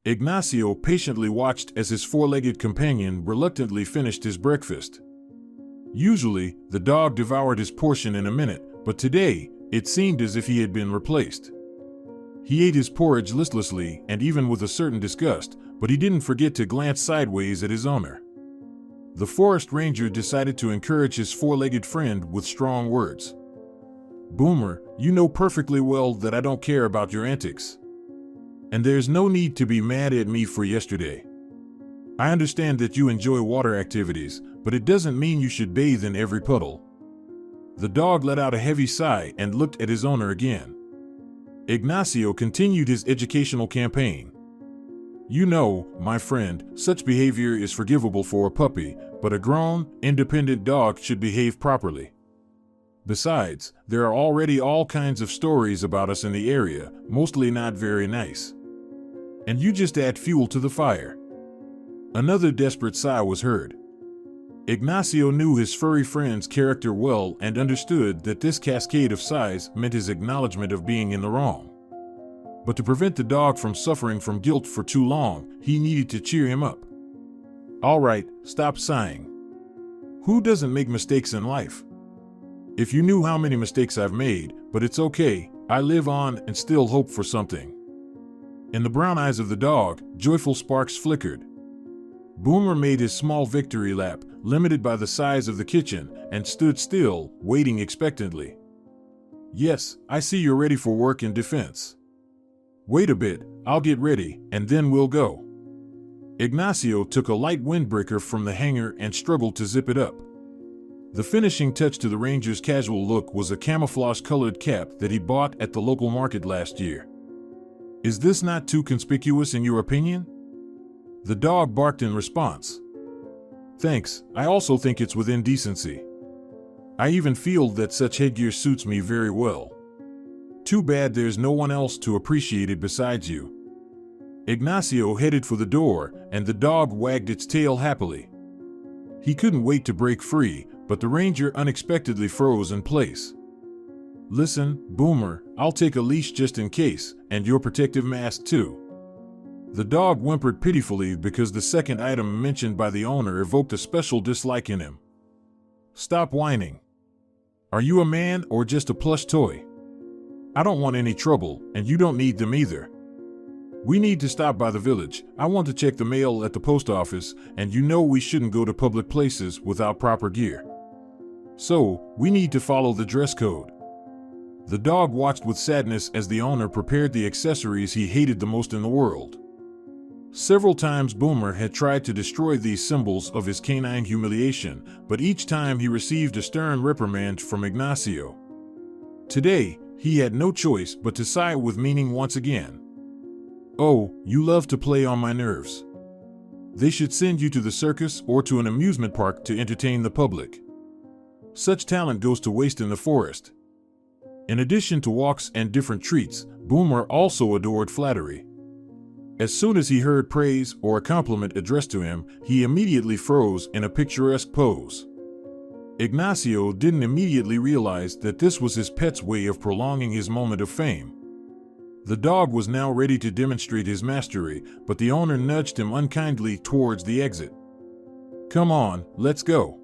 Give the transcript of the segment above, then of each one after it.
Ignacio patiently watched as his four-legged companion reluctantly finished his breakfast. Usually, the dog devoured his portion in a minute, but today, it seemed as if he had been replaced. He ate his porridge listlessly and even with a certain disgust, but he didn't forget to glance sideways at his owner. The forest ranger decided to encourage his four-legged friend with strong words. "Boomer, you know perfectly well that I don't care about your antics. And there's no need to be mad at me for yesterday. I understand that you enjoy water activities, but it doesn't mean you should bathe in every puddle." The dog let out a heavy sigh and looked at his owner again. Ignacio continued his educational campaign. "You know, my friend, such behavior is forgivable for a puppy, but a grown, independent dog should behave properly. Besides, there are already all kinds of stories about us in the area, mostly not very nice. And you just add fuel to the fire." Another desperate sigh was heard. Ignacio knew his furry friend's character well and understood that this cascade of sighs meant his acknowledgement of being in the wrong. But to prevent the dog from suffering from guilt for too long, he needed to cheer him up. "All right, stop sighing. Who doesn't make mistakes in life? If you knew how many mistakes I've made, but it's okay, I live on and still hope for something." In the brown eyes of the dog, joyful sparks flickered. Boomer made his small victory lap, limited by the size of the kitchen, and stood still, waiting expectantly. "Yes, I see you're ready for work in defense. Wait a bit, I'll get ready, and then we'll go." Ignacio took a light windbreaker from the hanger and struggled to zip it up. The finishing touch to the ranger's casual look was a camouflage-colored cap that he bought at the local market last year. "Is this not too conspicuous in your opinion?" The dog barked in response. "Thanks, I also think it's within decency. I even feel that such headgear suits me very well. Too bad there's no one else to appreciate it besides you." Ignacio headed for the door, and the dog wagged its tail happily. He couldn't wait to break free, but the ranger unexpectedly froze in place. "Listen, Boomer, I'll take a leash just in case, and your protective mask too." The dog whimpered pitifully because the second item mentioned by the owner evoked a special dislike in him. "Stop whining. Are you a man or just a plush toy? I don't want any trouble, and you don't need them either. We need to stop by the village. I want to check the mail at the post office, and you know we shouldn't go to public places without proper gear. So, we need to follow the dress code." The dog watched with sadness as the owner prepared the accessories he hated the most in the world. Several times Boomer had tried to destroy these symbols of his canine humiliation, but each time he received a stern reprimand from Ignacio. Today, he had no choice but to sigh with meaning once again. "Oh, you love to play on my nerves. They should send you to the circus or to an amusement park to entertain the public. Such talent goes to waste in the forest." In addition to walks and different treats, Boomer also adored flattery. As soon as he heard praise or a compliment addressed to him, he immediately froze in a picturesque pose. Ignacio didn't immediately realize that this was his pet's way of prolonging his moment of fame. The dog was now ready to demonstrate his mastery, but the owner nudged him unkindly towards the exit. "Come on, let's go.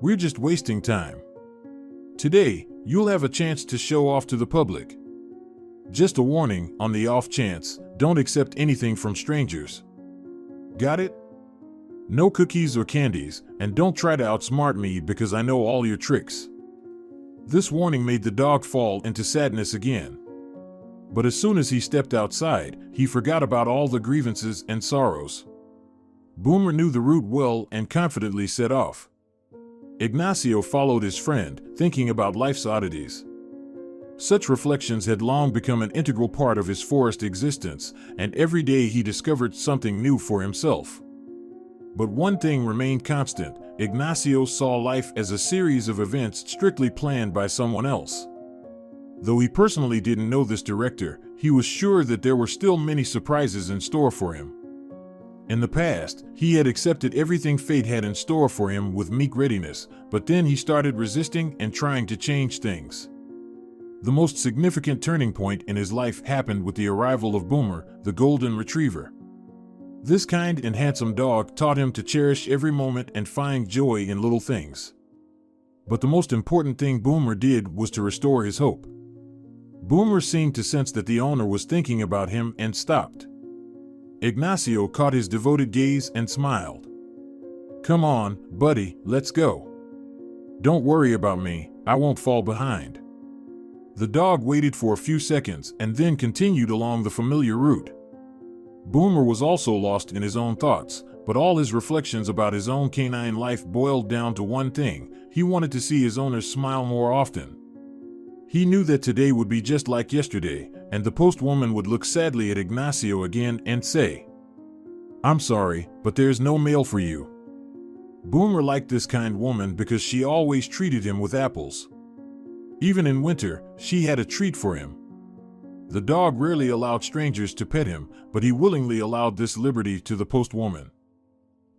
We're just wasting time. Today, you'll have a chance to show off to the public. Just a warning, on the off chance, don't accept anything from strangers. Got it? No cookies or candies, and don't try to outsmart me because I know all your tricks." This warning made the dog fall into sadness again. But as soon as he stepped outside, he forgot about all the grievances and sorrows. Boomer knew the route well and confidently set off. Ignacio followed his friend, thinking about life's oddities. Such reflections had long become an integral part of his forest existence, and every day he discovered something new for himself. But one thing remained constant: Ignacio saw life as a series of events strictly planned by someone else. Though he personally didn't know this director, he was sure that there were still many surprises in store for him. In the past, he had accepted everything fate had in store for him with meek readiness, but then he started resisting and trying to change things. The most significant turning point in his life happened with the arrival of Boomer, the golden retriever. This kind and handsome dog taught him to cherish every moment and find joy in little things. But the most important thing Boomer did was to restore his hope. Boomer seemed to sense that the owner was thinking about him and stopped. Ignacio caught his devoted gaze and smiled. "Come on, buddy, let's go. Don't worry about me, I won't fall behind." The dog waited for a few seconds and then continued along the familiar route. Boomer was also lost in his own thoughts, but all his reflections about his own canine life boiled down to one thing: he wanted to see his owner smile more often. He knew that today would be just like yesterday, and the postwoman would look sadly at Ignacio again and say, "I'm sorry, but there's no mail for you." Boomer liked this kind woman because she always treated him with apples. Even in winter, she had a treat for him. The dog rarely allowed strangers to pet him, but he willingly allowed this liberty to the postwoman.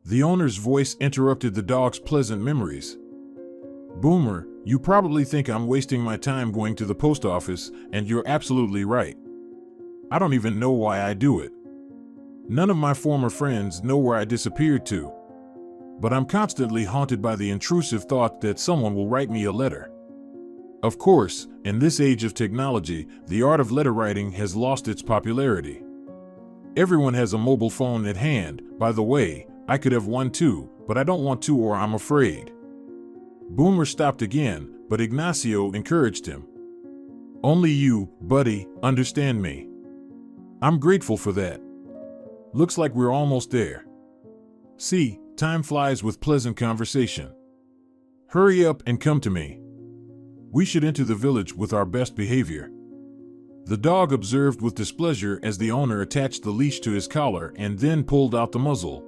The owner's voice interrupted the dog's pleasant memories. "Boomer, you probably think I'm wasting my time going to the post office, and you're absolutely right. I don't even know why I do it. None of my former friends know where I disappeared to. But I'm constantly haunted by the intrusive thought that someone will write me a letter." Of course, in this age of technology, the art of letter writing has lost its popularity. Everyone has a mobile phone at hand. By the way, I could have one too, but I don't want to, or I'm afraid. Boomer stopped again, but Ignacio encouraged him. "Only you, buddy, understand me. I'm grateful for that. Looks like we're almost there. See, time flies with pleasant conversation. Hurry up and come to me. We should enter the village with our best behavior." The dog observed with displeasure as the owner attached the leash to his collar and then pulled out the muzzle.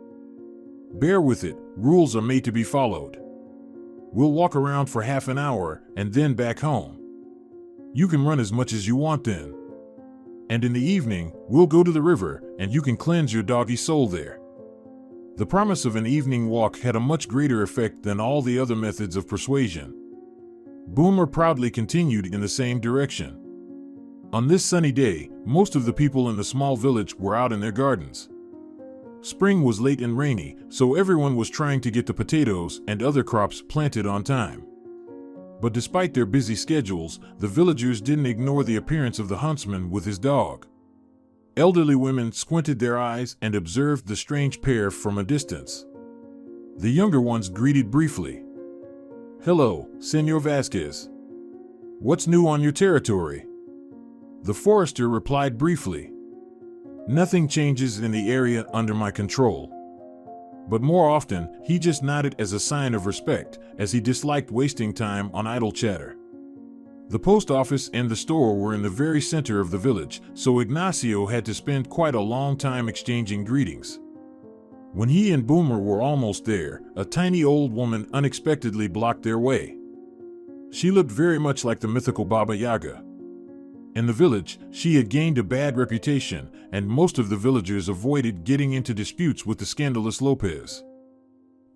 "Bear with it, rules are made to be followed. We'll walk around for half an hour and then back home. You can run as much as you want then. And in the evening, we'll go to the river and you can cleanse your doggy soul there." The promise of an evening walk had a much greater effect than all the other methods of persuasion. Boomer proudly continued in the same direction. On this sunny day, most of the people in the small village were out in their gardens. Spring was late and rainy, so everyone was trying to get the potatoes and other crops planted on time. But despite their busy schedules, the villagers didn't ignore the appearance of the huntsman with his dog. Elderly women squinted their eyes and observed the strange pair from a distance. The younger ones greeted briefly. "Hello, Senor Vasquez. What's new on your territory?" The forester replied briefly. "Nothing changes in the area under my control." But more often, he just nodded as a sign of respect, as he disliked wasting time on idle chatter. The post office and the store were in the very center of the village, so Ignacio had to spend quite a long time exchanging greetings. When he and Boomer were almost there, a tiny old woman unexpectedly blocked their way. She looked very much like the mythical Baba Yaga. In the village, she had gained a bad reputation, and most of the villagers avoided getting into disputes with the scandalous Lopez.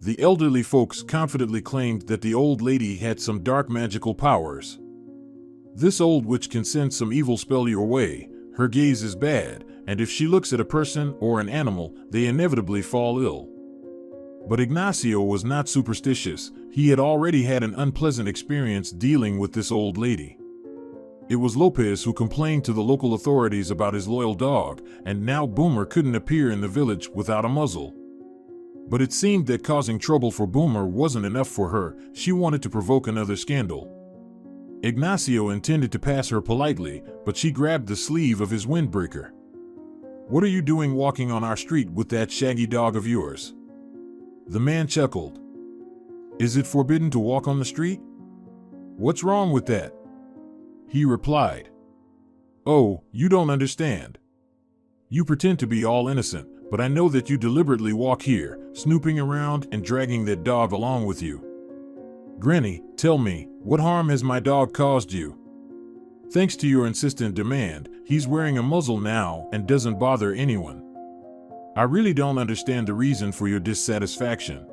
The elderly folks confidently claimed that the old lady had some dark magical powers. "This old witch can send some evil spell your way. Her gaze is bad, and if she looks at a person or an animal, they inevitably fall ill." But Ignacio was not superstitious. He had already had an unpleasant experience dealing with this old lady. It was Lopez who complained to the local authorities about his loyal dog, and now Boomer couldn't appear in the village without a muzzle. But it seemed that causing trouble for Boomer wasn't enough for her. She wanted to provoke another scandal. Ignacio intended to pass her politely, but she grabbed the sleeve of his windbreaker. "What are you doing walking on our street with that shaggy dog of yours?" The man chuckled. "Is it forbidden to walk on the street? What's wrong with that?" He replied. "Oh, you don't understand. You pretend to be all innocent, but I know that you deliberately walk here, snooping around and dragging that dog along with you. Granny, tell me, what harm has my dog caused you? Thanks to your insistent demand, he's wearing a muzzle now and doesn't bother anyone. I really don't understand the reason for your dissatisfaction."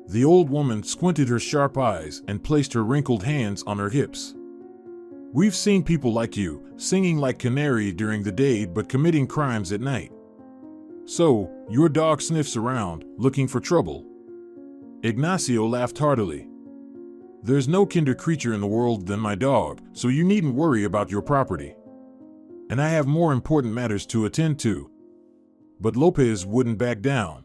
The old woman squinted her sharp eyes and placed her wrinkled hands on her hips. "We've seen people like you, singing like canary during the day but committing crimes at night. So, your dog sniffs around, looking for trouble. Ignacio laughed heartily. There's no kinder creature in the world than my dog, so you needn't worry about your property. And I have more important matters to attend to. But Lopez wouldn't back down.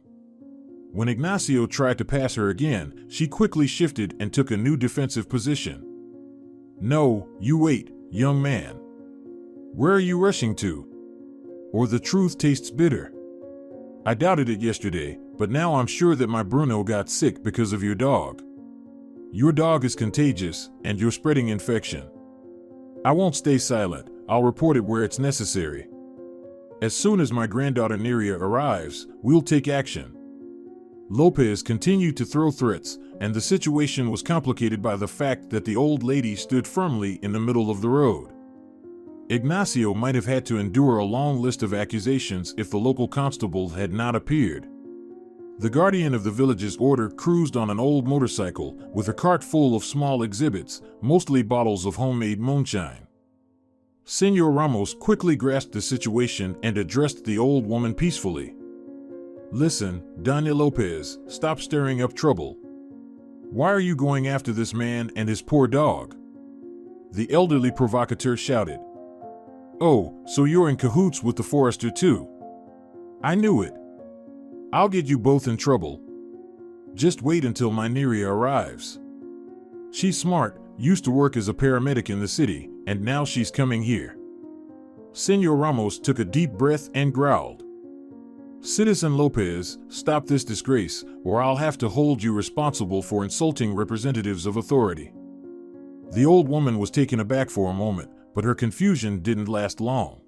When Ignacio tried to pass her again, she quickly shifted and took a new defensive position. No, you wait, young man. Where are you rushing to? Or the truth tastes bitter. I doubted it yesterday, but now I'm sure that my Bruno got sick because of your dog. Your dog is contagious, and you're spreading infection. I won't stay silent. I'll report it where it's necessary. As soon as my granddaughter Neria arrives, we'll take action. Lopez continued to throw threats, and the situation was complicated by the fact that the old lady stood firmly in the middle of the road. Ignacio might have had to endure a long list of accusations if the local constable had not appeared. The guardian of the village's order cruised on an old motorcycle with a cart full of small exhibits, mostly bottles of homemade moonshine. Senor Ramos quickly grasped the situation and addressed the old woman peacefully. Listen, Doña Lopez, stop stirring up trouble. Why are you going after this man and his poor dog? The elderly provocateur shouted. Oh, so you're in cahoots with the forester too? I knew it. I'll get you both in trouble. Just wait until my Neria arrives. She's smart, used to work as a paramedic in the city, and now she's coming here. Senor Ramos took a deep breath and growled. Citizen Lopez, stop this disgrace, or I'll have to hold you responsible for insulting representatives of authority. The old woman was taken aback for a moment, but her confusion didn't last long.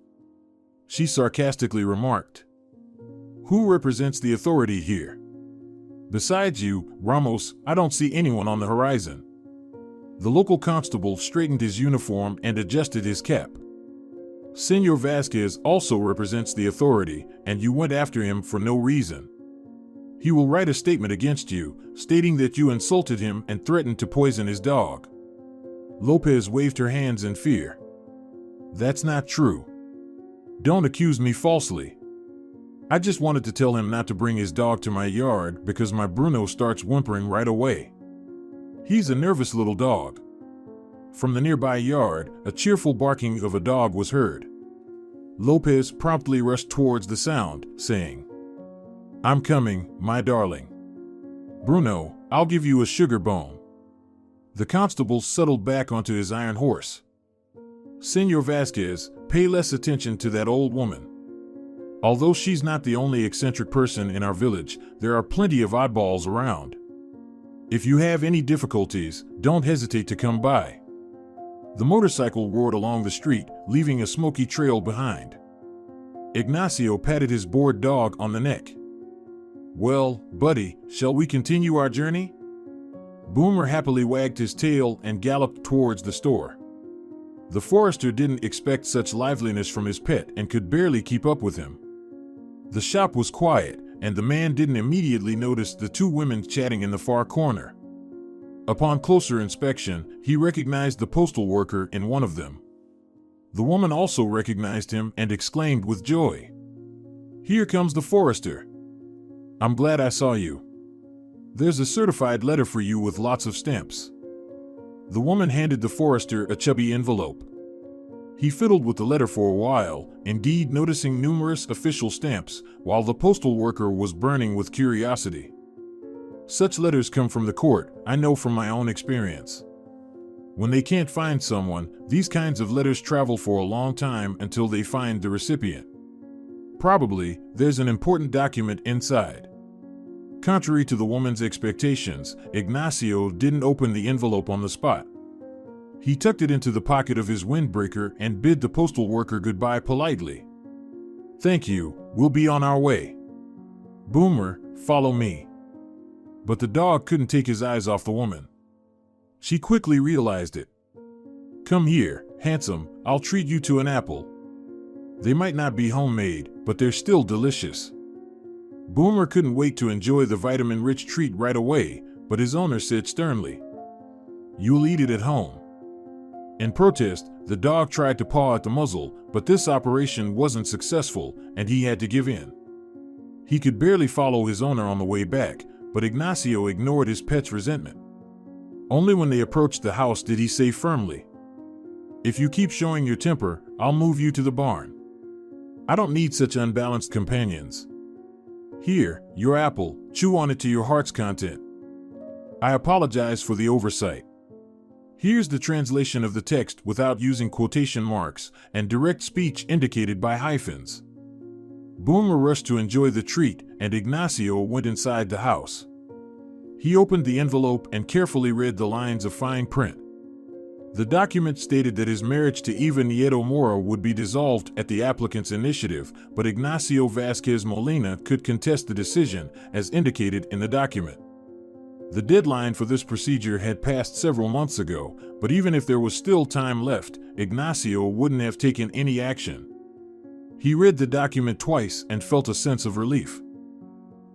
She sarcastically remarked, Who represents the authority here? Besides you, Ramos, I don't see anyone on the horizon. The local constable straightened his uniform and adjusted his cap. Senor Vasquez also represents the authority, and you went after him for no reason. He will write a statement against you, stating that you insulted him and threatened to poison his dog. Lopez waved her hands in fear. That's not true. Don't accuse me falsely. I just wanted to tell him not to bring his dog to my yard because my Bruno starts whimpering right away. He's a nervous little dog. From the nearby yard, a cheerful barking of a dog was heard. Lopez promptly rushed towards the sound, saying, I'm coming, my darling. Bruno, I'll give you a sugar bone. The constable settled back onto his iron horse. Senor Vasquez, pay less attention to that old woman. Although she's not the only eccentric person in our village, there are plenty of oddballs around. If you have any difficulties, don't hesitate to come by. The motorcycle roared along the street, leaving a smoky trail behind. Ignacio patted his bored dog on the neck. Well, buddy, shall we continue our journey? Boomer happily wagged his tail and galloped towards the store. The forester didn't expect such liveliness from his pet and could barely keep up with him. The shop was quiet, and the man didn't immediately notice the two women chatting in the far corner. Upon closer inspection, he recognized the postal worker in one of them. The woman also recognized him and exclaimed with joy, Here comes the forester. I'm glad I saw you. There's a certified letter for you with lots of stamps. The woman handed the forester a chubby envelope. He fiddled with the letter for a while, indeed noticing numerous official stamps, while the postal worker was burning with curiosity. Such letters come from the court, I know from my own experience. When they can't find someone, these kinds of letters travel for a long time until they find the recipient. Probably, there's an important document inside. Contrary to the woman's expectations, Ignacio didn't open the envelope on the spot. He tucked it into the pocket of his windbreaker and bid the postal worker goodbye politely. Thank you, we'll be on our way. Boomer, follow me. But the dog couldn't take his eyes off the woman. She quickly realized it. Come here, handsome, I'll treat you to an apple. They might not be homemade, but they're still delicious. Boomer couldn't wait to enjoy the vitamin-rich treat right away, but his owner said sternly, You'll eat it at home. In protest, the dog tried to paw at the muzzle, but this operation wasn't successful, and he had to give in. He could barely follow his owner on the way back, but Ignacio ignored his pet's resentment. Only when they approached the house did he say firmly, "If you keep showing your temper, I'll move you to the barn. I don't need such unbalanced companions. Here, your apple, chew on it to your heart's content. I apologize for the oversight." Here's the translation of the text without using quotation marks and direct speech indicated by hyphens. Boomer rushed to enjoy the treat, and Ignacio went inside the house. He opened the envelope and carefully read the lines of fine print. The document stated that his marriage to Eva Nieto Mora would be dissolved at the applicant's initiative, but Ignacio Vasquez Molina could contest the decision, as indicated in the document. The deadline for this procedure had passed several months ago, but even if there was still time left, Ignacio wouldn't have taken any action. He read the document twice and felt a sense of relief.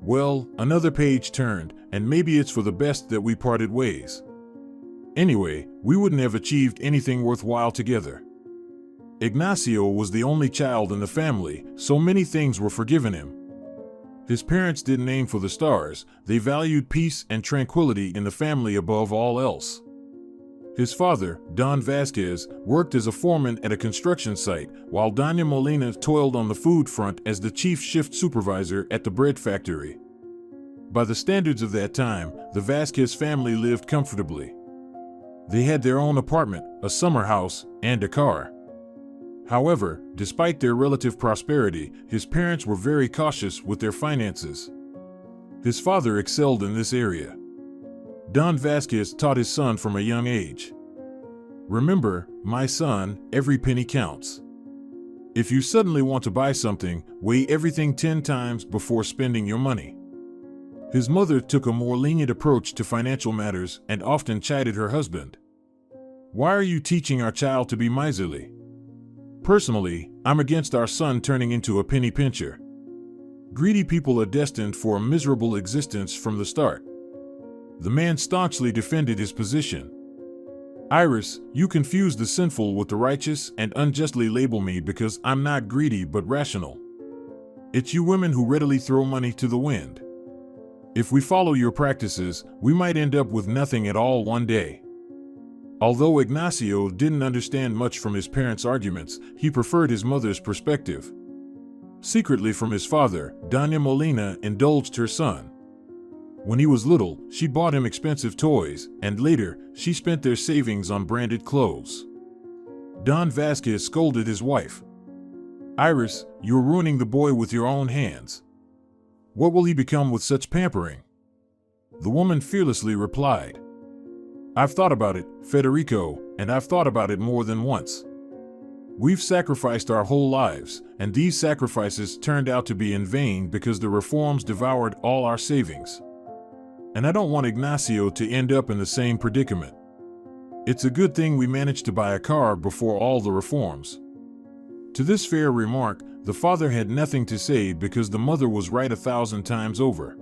Well, another page turned, and maybe it's for the best that we parted ways. Anyway, we wouldn't have achieved anything worthwhile together. Ignacio was the only child in the family, so many things were forgiven him. His parents didn't aim for the stars, they valued peace and tranquility in the family above all else. His father, Don Vasquez, worked as a foreman at a construction site, while Doña Molina toiled on the food front as the chief shift supervisor at the bread factory. By the standards of that time, the Vasquez family lived comfortably. They had their own apartment, a summer house, and a car. However, despite their relative prosperity, his parents were very cautious with their finances. His father excelled in this area. Don Vasquez taught his son from a young age. "Remember, my son, every penny counts. If you suddenly want to buy something, weigh everything 10 times before spending your money." His mother took a more lenient approach to financial matters and often chided her husband. "Why are you teaching our child to be miserly? Personally, I'm against our son turning into a penny pincher. Greedy people are destined for a miserable existence from the start." The man staunchly defended his position. "Iris, you confuse the sinful with the righteous and unjustly label me because I'm not greedy but rational. It's you women who readily throw money to the wind. If we follow your practices, we might end up with nothing at all one day." Although Ignacio didn't understand much from his parents' arguments, he preferred his mother's perspective. Secretly from his father, Doña Molina indulged her son. When he was little, she bought him expensive toys, and later, she spent their savings on branded clothes. Don Vasquez scolded his wife. "Iris, you're ruining the boy with your own hands. What will he become with such pampering?" The woman fearlessly replied, "I've thought about it, Federico, and I've thought about it more than once. We've sacrificed our whole lives, and these sacrifices turned out to be in vain because the reforms devoured all our savings. And I don't want Ignacio to end up in the same predicament. It's a good thing we managed to buy a car before all the reforms." To this fair remark, the father had nothing to say because the mother was right 1,000 times over.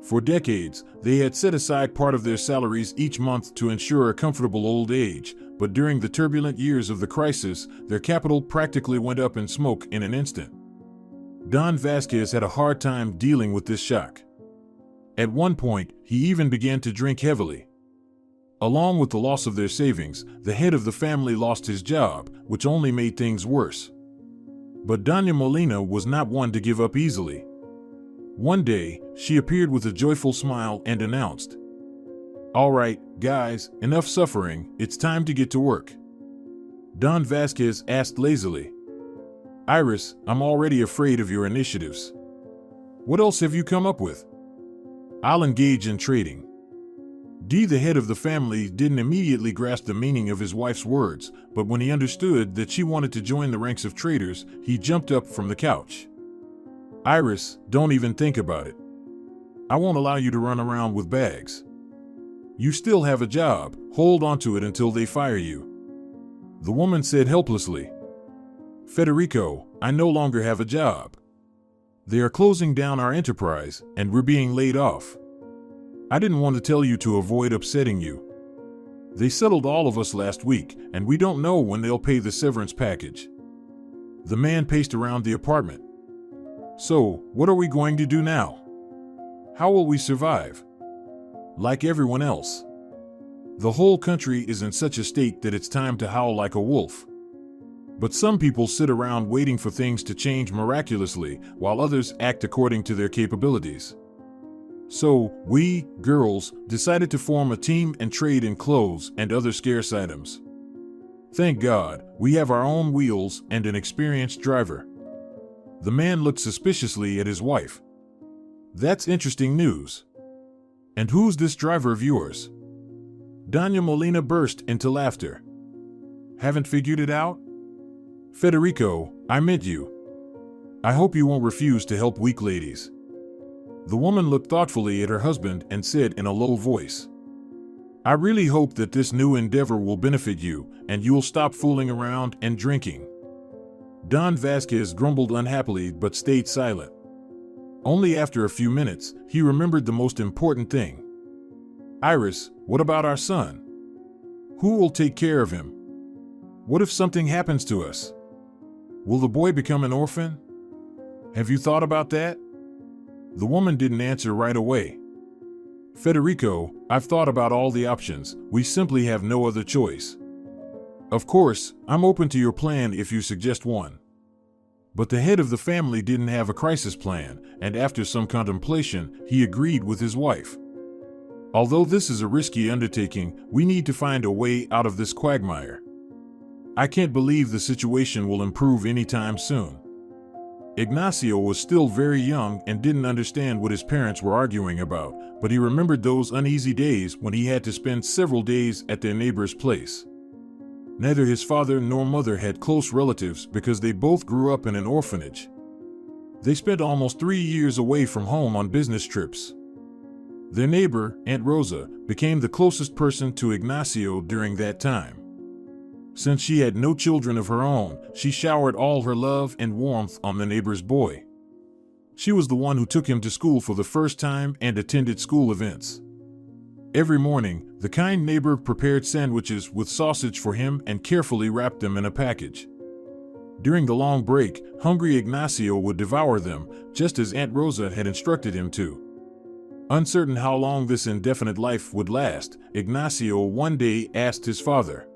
For decades, they had set aside part of their salaries each month to ensure a comfortable old age, but during the turbulent years of the crisis, their capital practically went up in smoke in an instant. Don Vasquez had a hard time dealing with this shock. At one point, he even began to drink heavily. Along with the loss of their savings, the head of the family lost his job, which only made things worse. But Doña Molina was not one to give up easily. One day, she appeared with a joyful smile and announced, "All right, guys, enough suffering, it's time to get to work." Don Vasquez asked lazily, "Iris, I'm already afraid of your initiatives. What else have you come up with?" "I'll engage in trading." D, the head of the family, didn't immediately grasp the meaning of his wife's words, but when he understood that she wanted to join the ranks of traders, he jumped up from the couch. "Iris, don't even think about it. I won't allow you to run around with bags. You still have a job, hold on to it until they fire you." The woman said helplessly, "Federico, I no longer have a job. They are closing down our enterprise, and we're being laid off. I didn't want to tell you to avoid upsetting you. They settled all of us last week, and we don't know when they'll pay the severance package." The man paced around the apartment. So, what are we going to do now? How will we survive? Like everyone else. The whole country is in such a state that it's time to howl like a wolf. But some people sit around waiting for things to change miraculously, while others act according to their capabilities. So, we, girls, decided to form a team and trade in clothes and other scarce items. Thank God, we have our own wheels and an experienced driver. The man looked suspiciously at his wife. That's interesting news. And who's this driver of yours? Doña Molina burst into laughter. Haven't figured it out? Federico, I meant you. I hope you won't refuse to help weak ladies. The woman looked thoughtfully at her husband and said in a low voice, I really hope that this new endeavor will benefit you, and you'll stop fooling around and drinking. Don Vasquez grumbled unhappily but stayed silent. Only after a few minutes, he remembered the most important thing. Iris, what about our son? Who will take care of him? What if something happens to us? Will the boy become an orphan? Have you thought about that? The woman didn't answer right away. Federico, I've thought about all the options. We simply have no other choice. Of course, I'm open to your plan if you suggest one. But the head of the family didn't have a crisis plan, and after some contemplation, he agreed with his wife. Although this is a risky undertaking, we need to find a way out of this quagmire. I can't believe the situation will improve anytime soon. Ignacio was still very young and didn't understand what his parents were arguing about, but he remembered those uneasy days when he had to spend several days at their neighbor's place. Neither his father nor mother had close relatives because they both grew up in an orphanage. They spent almost 3 years away from home on business trips. Their neighbor, Aunt Rosa, became the closest person to Ignacio during that time. Since she had no children of her own, she showered all her love and warmth on the neighbor's boy. She was the one who took him to school for the first time and attended school events. Every morning, the kind neighbor prepared sandwiches with sausage for him and carefully wrapped them in a package. During the long break, hungry Ignacio would devour them, just as Aunt Rosa had instructed him to. Uncertain how long this indefinite life would last, Ignacio one day asked his father,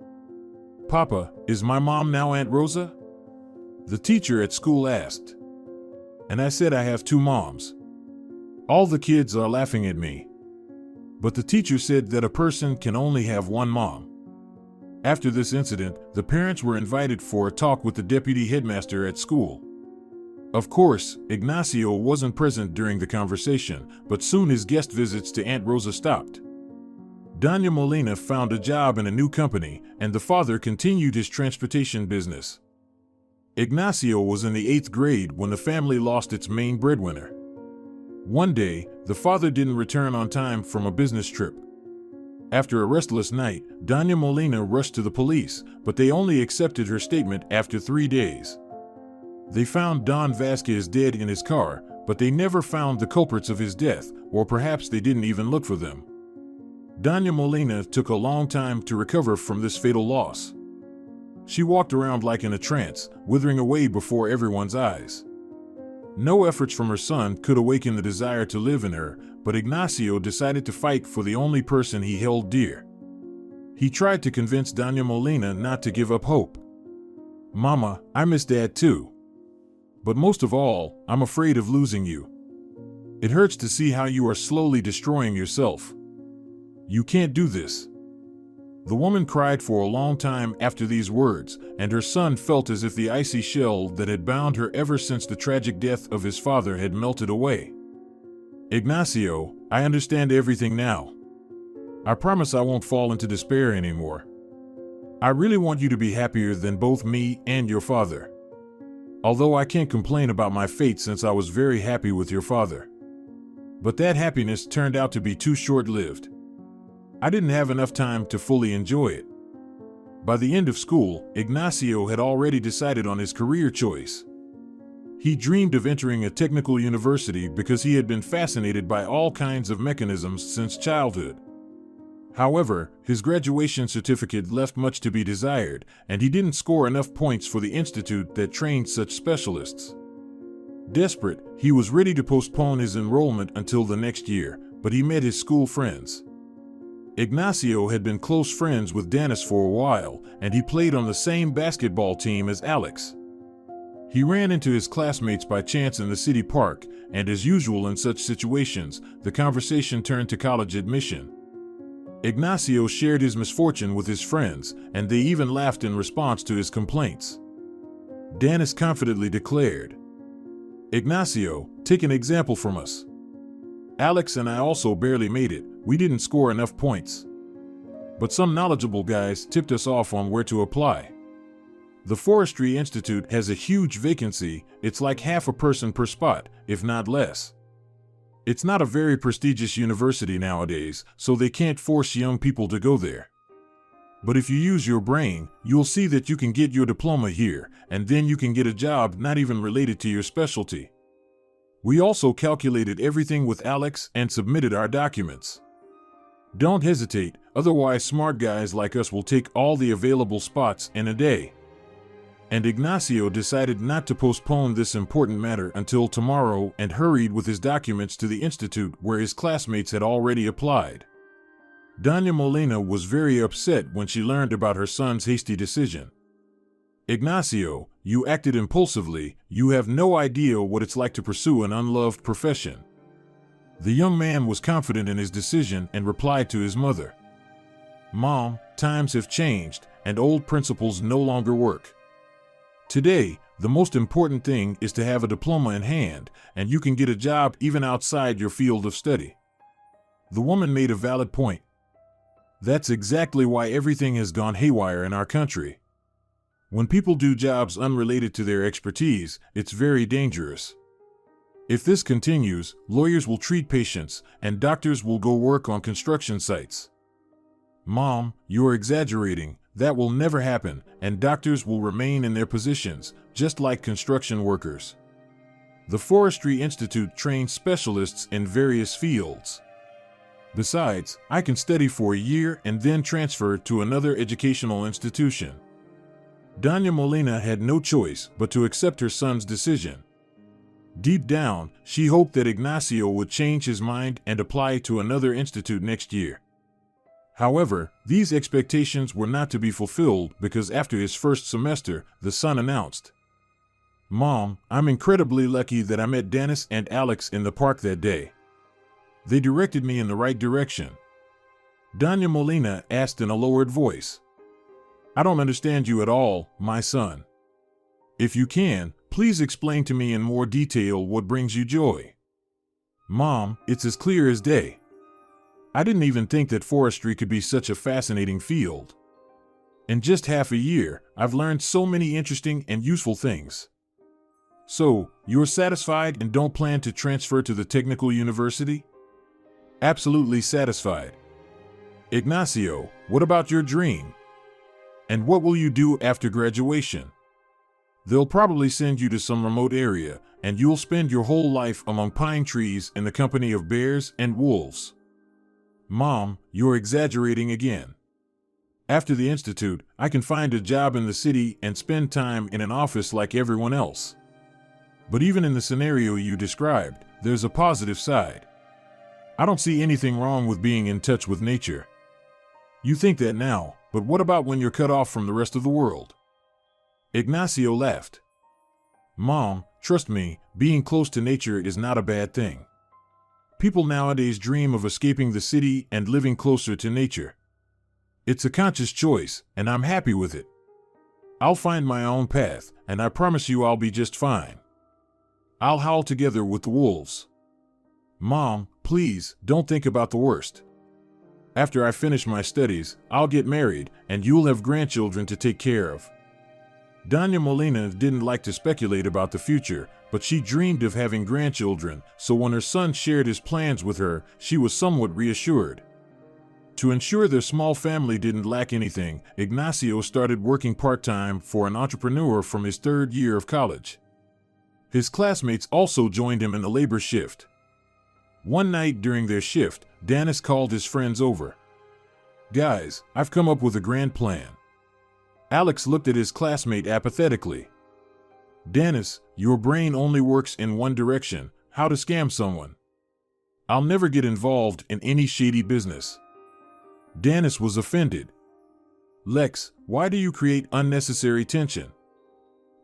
Papa, is my mom now Aunt Rosa? The teacher at school asked. And I said I have 2 moms. All the kids are laughing at me. But the teacher said that a person can only have 1 mom. After this incident, the parents were invited for a talk with the deputy headmaster at school. Of course, Ignacio wasn't present during the conversation, but soon his guest visits to Aunt Rosa stopped. Doña Molina found a job in a new company, and the father continued his transportation business. Ignacio was in the 8th grade when the family lost its main breadwinner. One day, the father didn't return on time from a business trip. After a restless night, Doña Molina rushed to the police, but they only accepted her statement after 3 days. They found Don Vasquez dead in his car, but they never found the culprits of his death, or perhaps they didn't even look for them. Doña Molina took a long time to recover from this fatal loss. She walked around like in a trance, withering away before everyone's eyes. No efforts from her son could awaken the desire to live in her, but Ignacio decided to fight for the only person he held dear. He tried to convince Doña Molina not to give up hope. Mama, I miss Dad too. But most of all, I'm afraid of losing you. It hurts to see how you are slowly destroying yourself. You can't do this. The woman cried for a long time after these words, and her son felt as if the icy shell that had bound her ever since the tragic death of his father had melted away. Ignacio, I understand everything now. I promise I won't fall into despair anymore. I really want you to be happier than both me and your father. Although I can't complain about my fate since I was very happy with your father. But that happiness turned out to be too short-lived. I didn't have enough time to fully enjoy it. By the end of school, Ignacio had already decided on his career choice. He dreamed of entering a technical university because he had been fascinated by all kinds of mechanisms since childhood. However, his graduation certificate left much to be desired, and he didn't score enough points for the institute that trained such specialists. Desperate, he was ready to postpone his enrollment until the next year, but he met his school friends. Ignacio had been close friends with Dennis for a while, and he played on the same basketball team as Alex. He ran into his classmates by chance in the city park, and as usual in such situations, the conversation turned to college admission. Ignacio shared his misfortune with his friends, and they even laughed in response to his complaints. Dennis confidently declared, "Ignacio, take an example from us. Alex and I also barely made it. We didn't score enough points. But some knowledgeable guys tipped us off on where to apply. The Forestry Institute has a huge vacancy. It's like half a person per spot, if not less. It's not a very prestigious university nowadays, so they can't force young people to go there. But if you use your brain, you'll see that you can get your diploma here, and then you can get a job not even related to your specialty. We also calculated everything with Alex and submitted our documents. Don't hesitate, otherwise smart guys like us will take all the available spots in a day." And Ignacio decided not to postpone this important matter until tomorrow and hurried with his documents to the institute where his classmates had already applied. Doña Molina was very upset when she learned about her son's hasty decision. "Ignacio, you acted impulsively. You have no idea what it's like to pursue an unloved profession." The young man was confident in his decision and replied to his mother, "Mom, times have changed, and old principles no longer work. Today, the most important thing is to have a diploma in hand, and you can get a job even outside your field of study." The woman made a valid point. That's exactly why everything has gone haywire in our country. When people do jobs unrelated to their expertise, it's very dangerous. If this continues, lawyers will treat patients, and doctors will go work on construction sites. "Mom, you're exaggerating. That will never happen, and doctors will remain in their positions, just like construction workers. The Forestry Institute trains specialists in various fields. Besides, I can study for a year and then transfer to another educational institution." Doña Molina had no choice but to accept her son's decision. Deep down, she hoped that Ignacio would change his mind and apply to another institute next year. However, these expectations were not to be fulfilled because after his first semester, the son announced, "Mom, I'm incredibly lucky that I met Dennis and Alex in the park that day. They directed me in the right direction." Doña Molina asked in a lowered voice, "I don't understand you at all, my son. If you can, please explain to me in more detail what brings you joy." "Mom, it's as clear as day. I didn't even think that forestry could be such a fascinating field. In just half a year, I've learned so many interesting and useful things." "So, you're satisfied and don't plan to transfer to the technical university?" "Absolutely satisfied." "Ignacio, what about your dream? And what will you do after graduation?" "They'll probably send you to some remote area, and you'll spend your whole life among pine trees in the company of bears and wolves." "Mom, you're exaggerating again. After the institute, I can find a job in the city and spend time in an office like everyone else. But even in the scenario you described, there's a positive side. I don't see anything wrong with being in touch with nature." "You think that now, but what about when you're cut off from the rest of the world?" Ignacio laughed. "Mom, trust me, being close to nature is not a bad thing. People nowadays dream of escaping the city and living closer to nature. It's a conscious choice, and I'm happy with it. I'll find my own path, and I promise you I'll be just fine. I'll howl together with the wolves." "Mom, please, don't think about the worst. After I finish my studies, I'll get married, and you'll have grandchildren to take care of." Doña Molina didn't like to speculate about the future, but she dreamed of having grandchildren, so when her son shared his plans with her, she was somewhat reassured. To ensure their small family didn't lack anything, Ignacio started working part-time for an entrepreneur from his third year of college. His classmates also joined him in the labor shift. One night during their shift, Dennis called his friends over. "Guys, I've come up with a grand plan." Alex looked at his classmate apathetically. Dennis, your brain only works in one direction: how to scam someone. I'll never get involved in any shady business. Dennis was offended. Lex, why do you create unnecessary tension?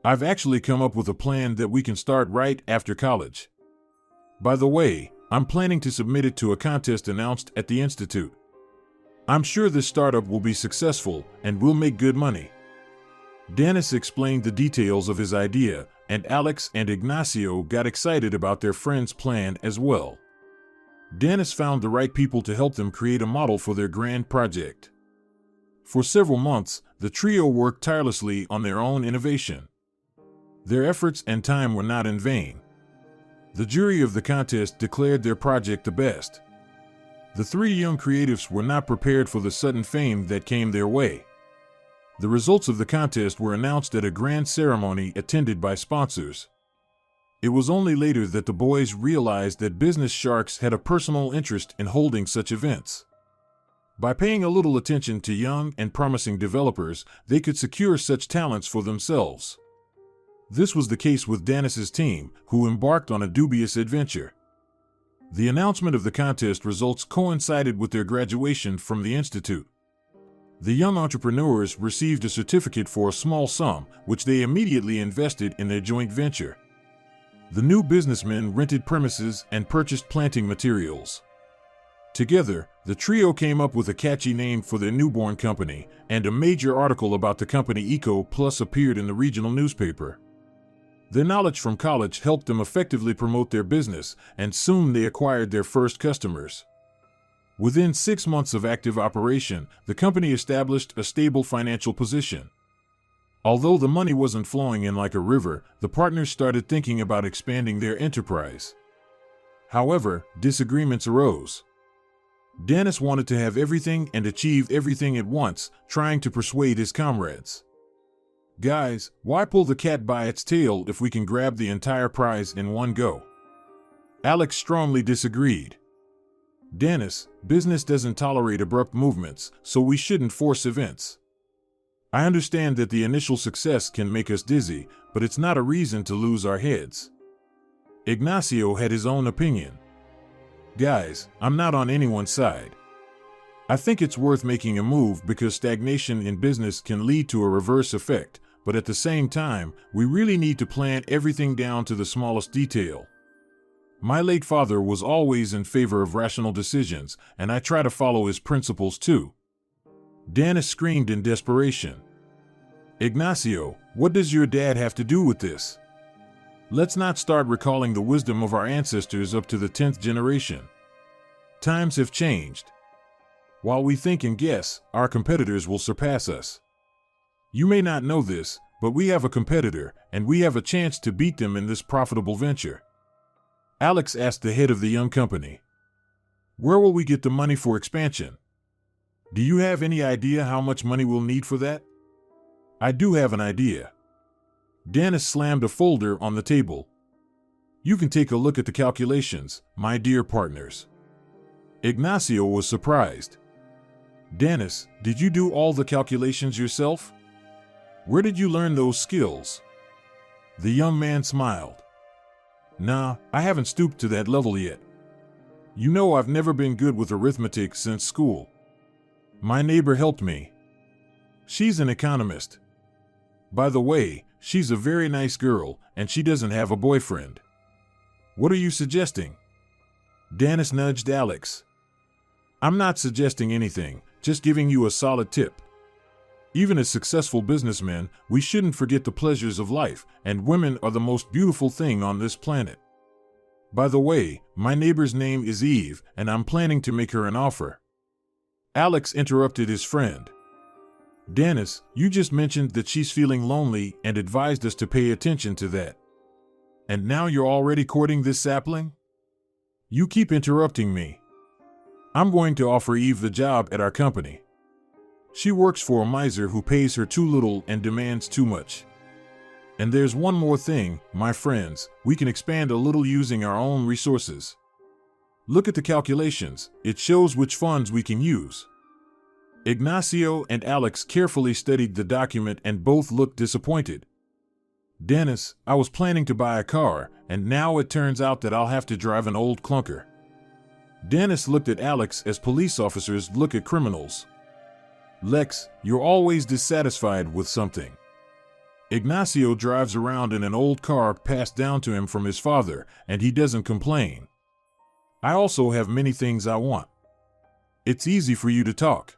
I've actually come up with a plan that we can start right after college. By the way, I'm planning to submit it to a contest announced at the Institute. I'm sure this startup will be successful and we'll make good money. Dennis explained the details of his idea, and Alex and Ignacio got excited about their friend's plan as well. Dennis found the right people to help them create a model for their grand project. For several months, the trio worked tirelessly on their own innovation. Their efforts and time were not in vain. The jury of the contest declared their project the best. The three young creatives were not prepared for the sudden fame that came their way. The results of the contest were announced at a grand ceremony attended by sponsors. It was only later that the boys realized that business sharks had a personal interest in holding such events. By paying a little attention to young and promising developers, they could secure such talents for themselves. This was the case with Dennis's team, who embarked on a dubious adventure. The announcement of the contest results coincided with their graduation from the Institute. The young entrepreneurs received a certificate for a small sum, which they immediately invested in their joint venture. The new businessmen rented premises and purchased planting materials. Together, the trio came up with a catchy name for their newborn company, and a major article about the company Eco Plus appeared in the regional newspaper. Their knowledge from college helped them effectively promote their business, and soon they acquired their first customers. Within 6 months of active operation, the company established a stable financial position. Although the money wasn't flowing in like a river, the partners started thinking about expanding their enterprise. However, disagreements arose. Dennis wanted to have everything and achieve everything at once, trying to persuade his comrades. Guys, why pull the cat by its tail if we can grab the entire prize in one go? Alex strongly disagreed. Dennis, business doesn't tolerate abrupt movements, so we shouldn't force events. I understand that the initial success can make us dizzy, but it's not a reason to lose our heads. Ignacio had his own opinion. Guys, I'm not on anyone's side. I think it's worth making a move because stagnation in business can lead to a reverse effect, but at the same time, we really need to plan everything down to the smallest detail. My late father was always in favor of rational decisions, and I try to follow his principles too. Dennis screamed in desperation. Ignacio, what does your dad have to do with this? Let's not start recalling the wisdom of our ancestors up to the 10th generation. Times have changed. While we think and guess, our competitors will surpass us. You may not know this, but we have a competitor, and we have a chance to beat them in this profitable venture. Alex asked the head of the young company. Where will we get the money for expansion? Do you have any idea how much money we'll need for that? I do have an idea. Dennis slammed a folder on the table. You can take a look at the calculations, my dear partners. Ignacio was surprised. Dennis, did you do all the calculations yourself? Where did you learn those skills? The young man smiled. Nah, I haven't stooped to that level yet. You know I've never been good with arithmetic since school. My neighbor helped me. She's an economist. By the way, she's a very nice girl, and she doesn't have a boyfriend. What are you suggesting? Dennis nudged Alex. I'm not suggesting anything, just giving you a solid tip. Even as successful businessmen, we shouldn't forget the pleasures of life, and women are the most beautiful thing on this planet. By the way, my neighbor's name is Eve, and I'm planning to make her an offer. Alex interrupted his friend. Dennis, you just mentioned that she's feeling lonely and advised us to pay attention to that. And now you're already courting this sapling? You keep interrupting me. I'm going to offer Eve the job at our company. She works for a miser who pays her too little and demands too much. And there's one more thing, my friends, we can expand a little using our own resources. Look at the calculations, it shows which funds we can use. Ignacio and Alex carefully studied the document and both looked disappointed. Dennis, I was planning to buy a car, and now it turns out that I'll have to drive an old clunker. Dennis looked at Alex as police officers look at criminals. Lex, you're always dissatisfied with something. Ignacio drives around in an old car passed down to him from his father, and he doesn't complain. I also have many things I want. It's easy for you to talk.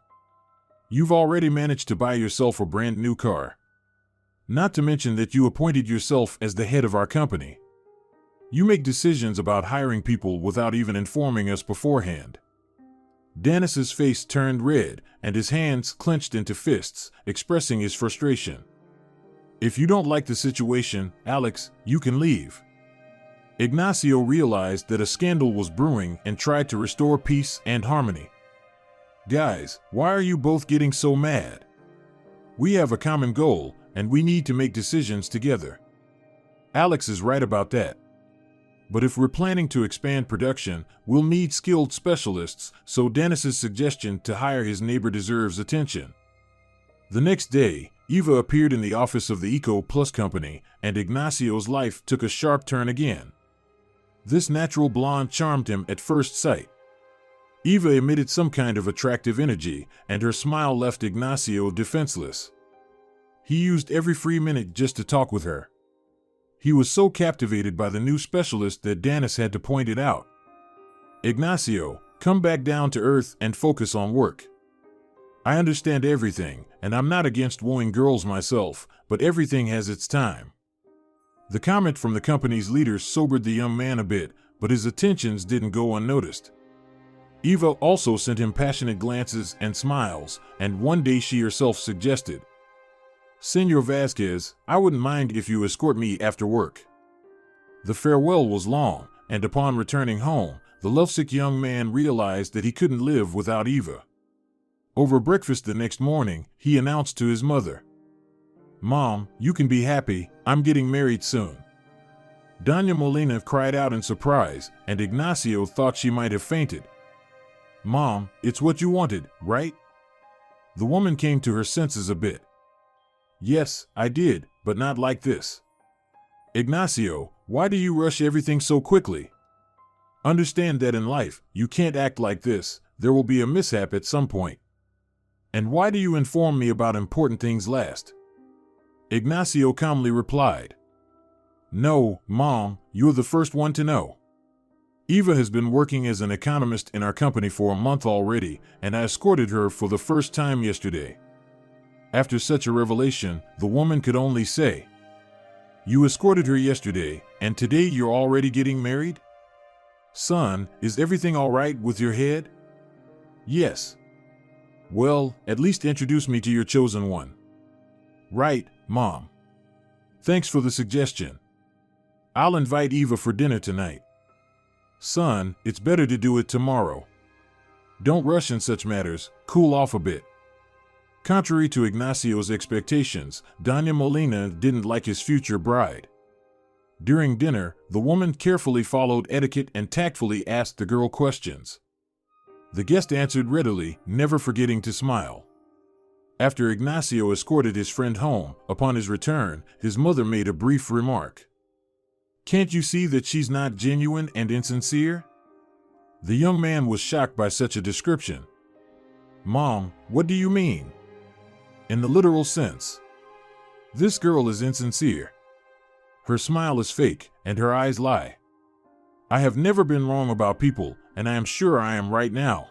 You've already managed to buy yourself a brand new car. Not to mention that you appointed yourself as the head of our company. You make decisions about hiring people without even informing us beforehand. Dennis's face turned red, and his hands clenched into fists, expressing his frustration. If you don't like the situation, Alex, you can leave. Ignacio realized that a scandal was brewing and tried to restore peace and harmony. Guys, why are you both getting so mad? We have a common goal, and we need to make decisions together. Alex is right about that. But if we're planning to expand production, we'll need skilled specialists, so Dennis's suggestion to hire his neighbor deserves attention. The next day, Eva appeared in the office of the Eco Plus company, and Ignacio's life took a sharp turn again. This natural blonde charmed him at first sight. Eva emitted some kind of attractive energy, and her smile left Ignacio defenseless. He used every free minute just to talk with her. He was so captivated by the new specialist that Dennis had to point it out. Ignacio, come back down to earth and focus on work. I understand everything, and I'm not against wooing girls myself, but everything has its time. The comment from the company's leader sobered the young man a bit, but his attentions didn't go unnoticed. Eva also sent him passionate glances and smiles, and one day she herself suggested, Senor Vasquez, I wouldn't mind if you escort me after work. The farewell was long, and upon returning home, the lovesick young man realized that he couldn't live without Eva. Over breakfast the next morning, he announced to his mother, Mom, you can be happy, I'm getting married soon. Doña Molina cried out in surprise, and Ignacio thought she might have fainted. Mom, it's what you wanted, right? The woman came to her senses a bit. Yes, I did, but not like this. Ignacio, why do you rush everything so quickly? Understand that in life, you can't act like this, there will be a mishap at some point. And why do you inform me about important things last? Ignacio calmly replied, No, Mom, you're the first one to know. Eva has been working as an economist in our company for a month already, and I escorted her for the first time yesterday. After such a revelation, the woman could only say, You escorted her yesterday, and today you're already getting married? Son, is everything all right with your head? Yes. Well, at least introduce me to your chosen one. Right, Mom. Thanks for the suggestion. I'll invite Eva for dinner tonight. Son, it's better to do it tomorrow. Don't rush in such matters, cool off a bit. Contrary to Ignacio's expectations, Doña Molina didn't like his future bride. During dinner, the woman carefully followed etiquette and tactfully asked the girl questions. The guest answered readily, never forgetting to smile. After Ignacio escorted his friend home, upon his return, his mother made a brief remark. Can't you see that she's not genuine and insincere? The young man was shocked by such a description. Mom, what do you mean? In the literal sense. This girl is insincere. Her smile is fake, and her eyes lie. I have never been wrong about people, and I am sure I am right now.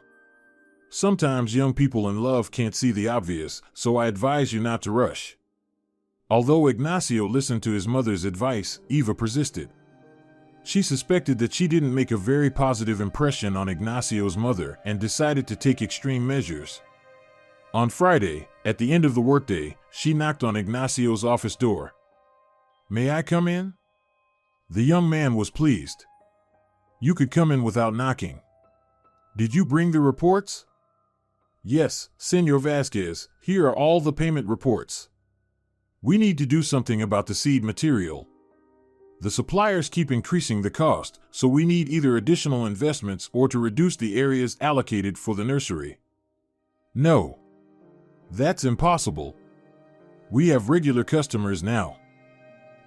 Sometimes young people in love can't see the obvious, so I advise you not to rush. Although Ignacio listened to his mother's advice, Eva persisted. She suspected that she didn't make a very positive impression on Ignacio's mother and decided to take extreme measures. On Friday, at the end of the workday, she knocked on Ignacio's office door. May I come in? The young man was pleased. You could come in without knocking. Did you bring the reports? Yes, Senor Vasquez, here are all the payment reports. We need to do something about the seed material. The suppliers keep increasing the cost, so we need either additional investments or to reduce the areas allocated for the nursery. No. That's impossible. We have regular customers now.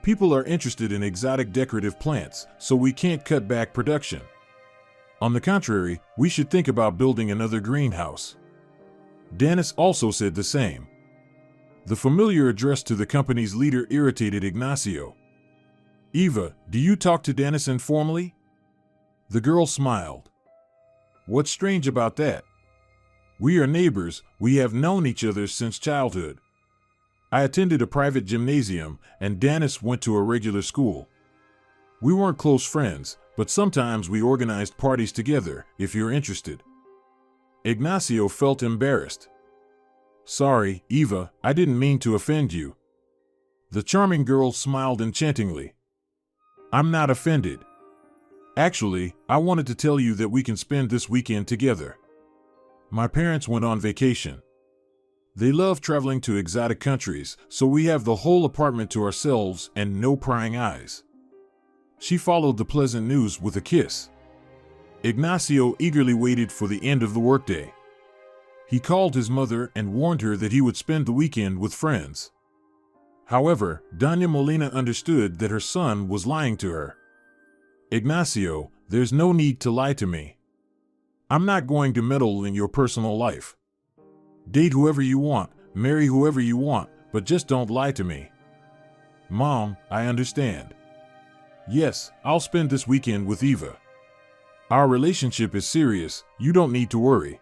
People are interested in exotic decorative plants, so we can't cut back production. On the contrary, we should think about building another greenhouse. Dennis also said the same. The familiar address to the company's leader irritated Ignacio. Eva, do you talk to Dennis informally? The girl smiled. What's strange about that? We are neighbors, we have known each other since childhood. I attended a private gymnasium, and Dennis went to a regular school. We weren't close friends, but sometimes we organized parties together, if you're interested. Ignacio felt embarrassed. Sorry, Eva, I didn't mean to offend you. The charming girl smiled enchantingly. I'm not offended. Actually, I wanted to tell you that we can spend this weekend together. My parents went on vacation. They love traveling to exotic countries, so we have the whole apartment to ourselves and no prying eyes. She followed the pleasant news with a kiss. Ignacio eagerly waited for the end of the workday. He called his mother and warned her that he would spend the weekend with friends. However, Doña Molina understood that her son was lying to her. Ignacio, there's no need to lie to me. I'm not going to meddle in your personal life. Date whoever you want, marry whoever you want, but just don't lie to me. Mom, I understand. Yes, I'll spend this weekend with Eva. Our relationship is serious, you don't need to worry.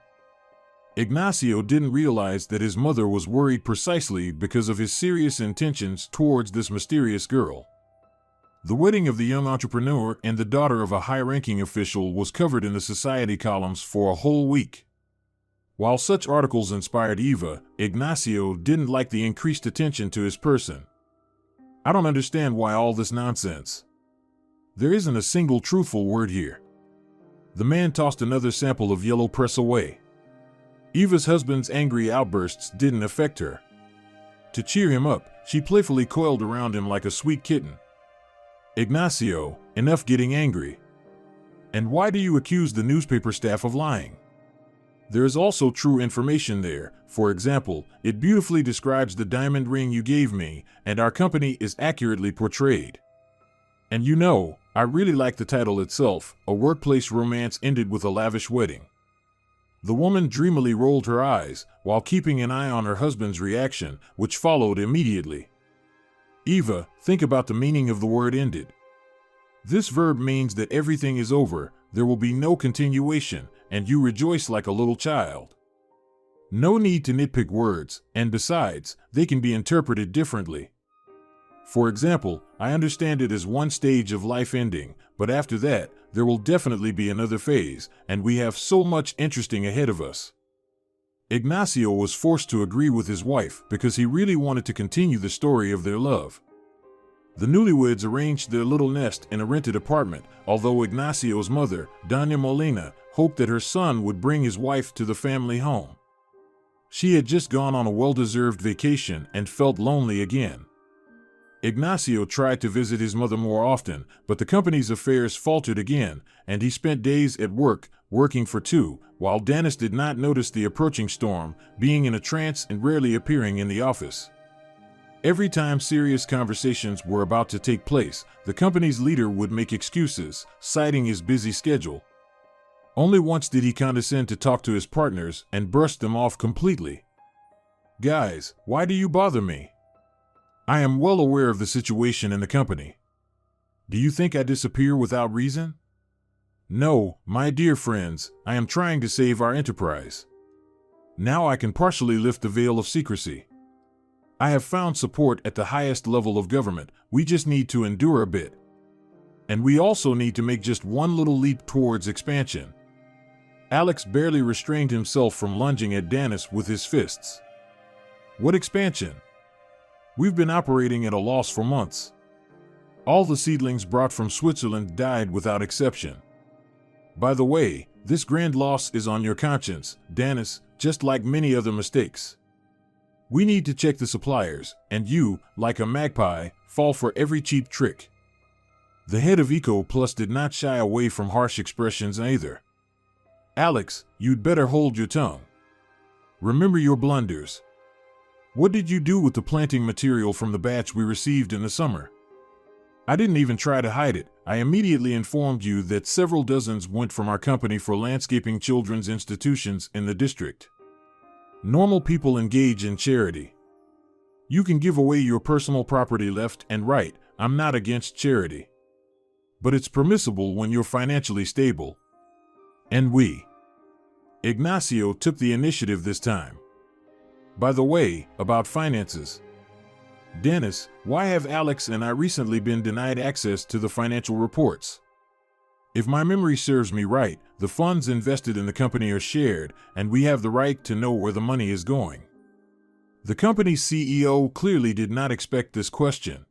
Ignacio didn't realize that his mother was worried precisely because of his serious intentions towards this mysterious girl. The wedding of the young entrepreneur and the daughter of a high-ranking official was covered in the society columns for a whole week. While such articles inspired Eva, Ignacio didn't like the increased attention to his person. I don't understand why all this nonsense. There isn't a single truthful word here. The man tossed another sample of yellow press away. Eva's husband's angry outbursts didn't affect her. To cheer him up, she playfully coiled around him like a sweet kitten. Ignacio, enough getting angry. And why do you accuse the newspaper staff of lying? There is also true information there. For example, it beautifully describes the diamond ring you gave me, and our company is accurately portrayed. And you know, I really like the title itself, A Workplace Romance Ended with a Lavish Wedding. The woman dreamily rolled her eyes, while keeping an eye on her husband's reaction, which followed immediately. Eva, think about the meaning of the word ended. This verb means that everything is over, there will be no continuation, and you rejoice like a little child. No need to nitpick words, and besides, they can be interpreted differently. For example, I understand it as one stage of life ending, but after that, there will definitely be another phase, and we have so much interesting ahead of us. Ignacio was forced to agree with his wife because he really wanted to continue the story of their love. The newlyweds arranged their little nest in a rented apartment, although Ignacio's mother, Doña Molina, hoped that her son would bring his wife to the family home. She had just gone on a well-deserved vacation and felt lonely again. Ignacio tried to visit his mother more often, but the company's affairs faltered again, and he spent days at work, working for two, while Dennis did not notice the approaching storm, being in a trance and rarely appearing in the office. Every time serious conversations were about to take place, the company's leader would make excuses, citing his busy schedule. Only once did he condescend to talk to his partners and brushed them off completely. Guys, why do you bother me? I am well aware of the situation in the company. Do you think I disappear without reason? No, my dear friends, I am trying to save our enterprise. Now I can partially lift the veil of secrecy. I have found support at the highest level of government, we just need to endure a bit. And we also need to make just one little leap towards expansion. Alex barely restrained himself from lunging at Dennis with his fists. What expansion? We've been operating at a loss for months. All the seedlings brought from Switzerland died without exception. By the way, this grand loss is on your conscience, Dennis, just like many other mistakes. We need to check the suppliers, and you, like a magpie, fall for every cheap trick. The head of Eco Plus did not shy away from harsh expressions either. Alex, you'd better hold your tongue. Remember your blunders. What did you do with the planting material from the batch we received in the summer? I didn't even try to hide it. I immediately informed you that several dozens went from our company for landscaping children's institutions in the district. Normal people engage in charity. You can give away your personal property left and right. I'm not against charity. But it's permissible when you're financially stable. And Ignacio took the initiative this time. By the way, about finances. Dennis, why have Alex and I recently been denied access to the financial reports? If my memory serves me right, the funds invested in the company are shared, and we have the right to know where the money is going. The company's CEO clearly did not expect this question.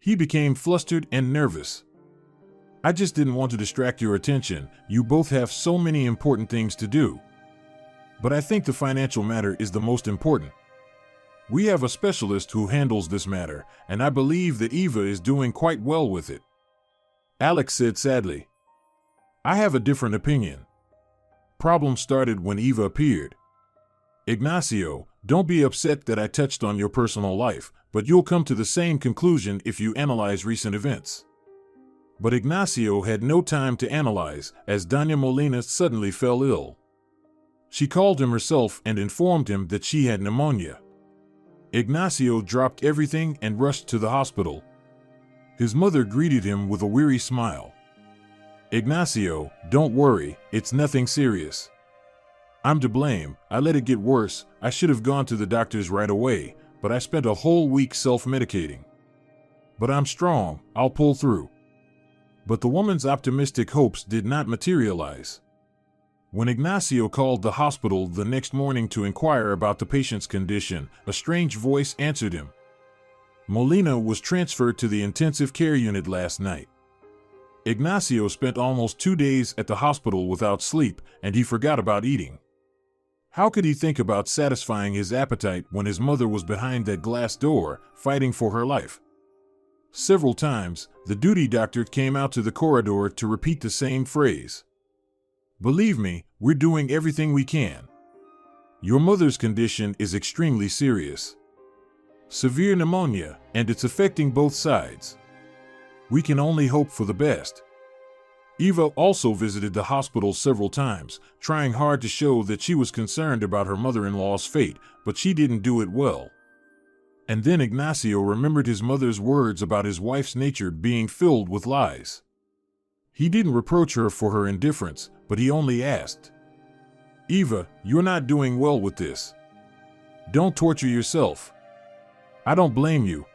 He became flustered and nervous. I just didn't want to distract your attention. You both have so many important things to do. But I think the financial matter is the most important. We have a specialist who handles this matter, and I believe that Eva is doing quite well with it. Alex said sadly. I have a different opinion. Problem started when Eva appeared. Ignacio, don't be upset that I touched on your personal life, but you'll come to the same conclusion if you analyze recent events. But Ignacio had no time to analyze, as Doña Molina suddenly fell ill. She called him herself and informed him that she had pneumonia. Ignacio dropped everything and rushed to the hospital. His mother greeted him with a weary smile. Ignacio, don't worry, it's nothing serious. I'm to blame, I let it get worse. I should have gone to the doctors right away, but I spent a whole week self-medicating. But I'm strong, I'll pull through. But the woman's optimistic hopes did not materialize. When Ignacio called the hospital the next morning to inquire about the patient's condition, a strange voice answered him. Molina was transferred to the intensive care unit last night. Ignacio spent almost 2 days at the hospital without sleep, and he forgot about eating. How could he think about satisfying his appetite when his mother was behind that glass door, fighting for her life? Several times, the duty doctor came out to the corridor to repeat the same phrase. Believe me, we're doing everything we can. Your mother's condition is extremely serious. Severe pneumonia, and it's affecting both sides. We can only hope for the best. Eva also visited the hospital several times, trying hard to show that she was concerned about her mother-in-law's fate, but she didn't do it well. And then Ignacio remembered his mother's words about his wife's nature being filled with lies. He didn't reproach her for her indifference, but he only asked, Eva, you're not doing well with this. Don't torture yourself. I don't blame you.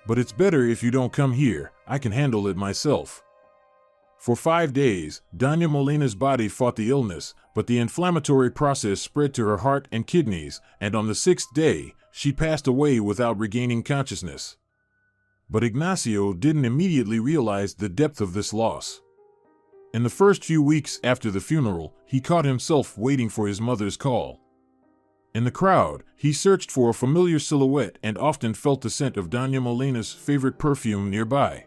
But it's better if you don't come here, I can handle it myself. For 5 days, Doña Molina's body fought the illness, but the inflammatory process spread to her heart and kidneys, and on the 6th day, she passed away without regaining consciousness. But Ignacio didn't immediately realize the depth of this loss. In the first few weeks after the funeral, he caught himself waiting for his mother's call. In the crowd, he searched for a familiar silhouette and often felt the scent of Doña Molina's favorite perfume nearby.